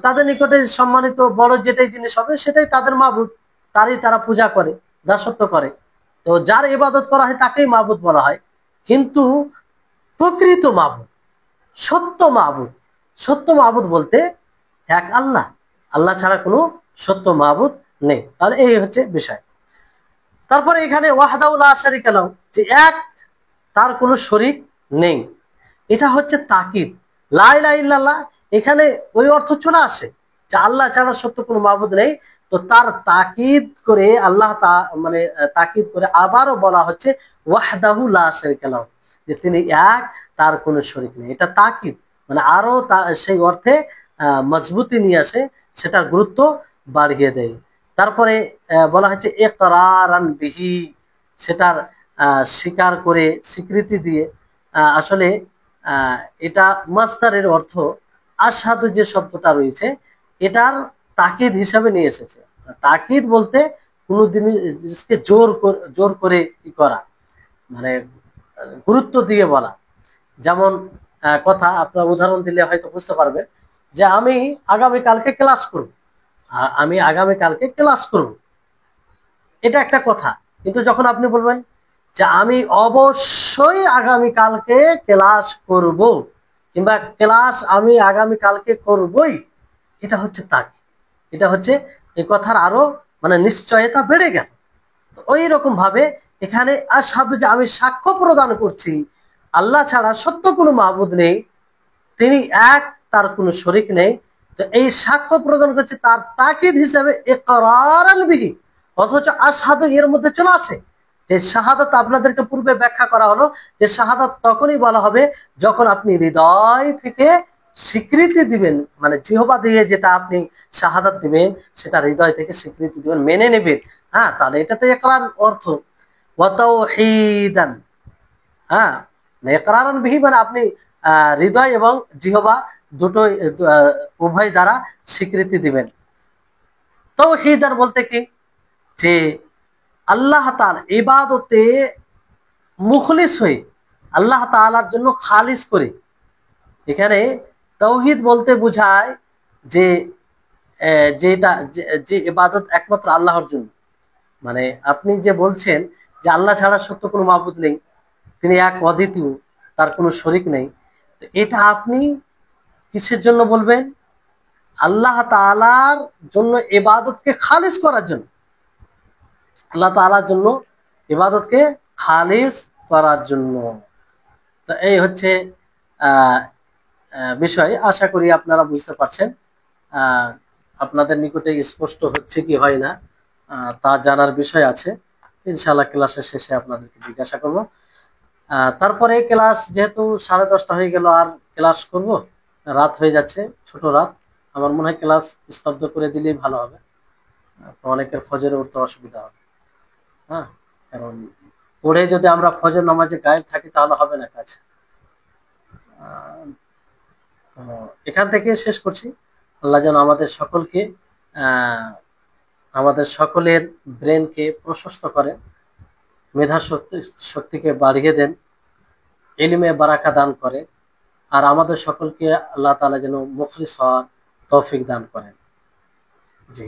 তাদের নিকটে সম্মানিত বড় যেটাই জিনিস হবে সেটাই তাদের মাবুদ, তারই তারা পূজা করে, দাসত্ব করে। তো যার ইবাদত করা হয় তাকেই মাবুদ বলা হয়। কিন্তু প্রকৃত মাবুদ, সত্য মাবুদ, সত্য মাবুদ বলতে এক আল্লাহ, আল্লাহ ছাড়া কোনো সত্য মাবুদ নেই। তাহলে এই হচ্ছে বিষয়। তারপরে এখানে ওয়াহদাহু লা শারীকা লাহু, যে এক, তার কোনো শরীক নেই, এটা হচ্ছে তাকিদ। লা ইলাহা ইল্লাল্লাহ এখানে ওই অর্থ চলে আসে যে আল্লাহ ছাড়া সত্য কোনো মাবুদ নেই। তো তার তাকিদ করে আল্লাহ মানে তাকিদ করে আবারও বলা হচ্ছে ওয়াহদাহু লা শারীকা লাহু, যে তিনি এক, তার কোনো শরীক নেই। এটা তাকিদ, মানে আরো সেই অর্থে মজবুতি নিয়ে আসে, সেটার গুরুত্ব বাড়িয়ে দেয়। তারপরে বলা হচ্ছে ইকরারান বিহি, সেটার স্বীকার করে, স্বীকৃতি দিয়ে। আসলে এটা মাসদারের অর্থ আশহাদু, যে শব্দটা রয়েছে এটার তাকিদ হিসাবে নিয়ে এসেছে। তাকিদ বলতে কোনো জিনিসকে জোর করে করা, মানে গুরুত্ব দিয়ে বলা। যেমন কথা আপনার উদাহরণ দিলে হয়তো বুঝতে পারবেন যে আমি আগামী কালকে ক্লাস করব, আমি আগামী কালকে ক্লাস করব, এটা একটা কথা। কিন্তু যখন আপনি বলবেন যে আমি অবশ্যই আগামী কালকে ক্লাস করব, কিংবা ক্লাস আমি আগামী কালকে করবই, এটা হচ্ছে তাকিদ। এটা হচ্ছে এই কথার আরো মানে নিশ্চয়তা বেড়ে গেল। ওই রকম ভাবে এখানে আশহাদু, যে আমি সাক্ষ্য প্রদান করছি আল্লাহ ছাড়া সত্য কোনো মাবুদ নেই, তিনি এক, তার কোনো শরীক নেই। তো এই সাক্ষ্য প্রদান করছে তার তাকিদ হিসাবে ইকরারান বিহি, অথচ আশহাদু এর মধ্যে চলে আসে। যে শাহাদাত আপনাদেরকে পূর্বে ব্যাখ্যা করা হলো যে শাহাদাত তখনই বলা হবে যখন আপনি হৃদয় থেকে স্বীকৃতি দিবেন, মানে জিহবা দিয়ে যেটা আপনি শাহাদাত দিবেন সেটা হৃদয় থেকে স্বীকৃতি দিবেন, মেনে নেবেন। হ্যাঁ, তাহলে এটাতে ইকরার অর্থ। ওয়া তাওহীদান, হ্যাঁ, ইকরারান বিহি মানে আপনি হৃদয় এবং জিহবা দুটোই উভয় দ্বারা স্বীকৃতি দিবেন। তাওহীদান বলতে কি, যে আল্লাহ তাআলা ইবাদতে মুখলিস হয়ে, আল্লাহ তাআলার জন্য খালিস করে। এখানে তাওহীদ বলতে বোঝায় যে যেটা যে ইবাদত একমাত্র আল্লাহর জন্য। মানে আপনি যে বলছেন যে আল্লাহ ছাড়া সত্য কোনো মাবুদ নেই, তিনি এক, অদ্বিতীয়, তার কোনো শরীক নেই। তো এটা আপনি কিসের জন্য বলবেন? আল্লাহ তাআলার জন্য ইবাদতকে খালিস করার জন্য, আল্লাহ তাআলার জন্য ইবাদতকে খালিস করার জন্য। তো এই হচ্ছে বিষয়। আশা করি আপনারা বুঝতে পারছেন। আপনাদের নিকটে স্পষ্ট হচ্ছে কি হয় না তা জানার বিষয় আছে। ইনশাআল্লাহ ক্লাসের শেষে আপনাদেরকে জিজ্ঞাসা করব। তারপরে ক্লাস যেহেতু 10:30 হয়ে গেল, আর ক্লাস করব, রাত হয়ে যাচ্ছে, ছোট রাত। আমার মনে হয় ক্লাস স্তব্ধ করে দিলেই ভালো হবে, অনেকের ফজরে উঠতে অসুবিধা হবে। হ্যাঁ, কারণ পড়ে যদি আমরা ফজর নামাজে গায়েব থাকি তাহলে হবে না কাজ। এখান থেকে শেষ করছি। আল্লাহ যেন আমাদের সকলকে আমাদের সকলের ব্রেনকে প্রশস্ত করেন, মেধা শক্তিকে বাড়িয়ে দেন, ইলমে বারাকা দান করে, আর আমাদের সকলকে আল্লাহ তাআলা যেন মুখলিস হওয়ার তৌফিক দান করেন। জি।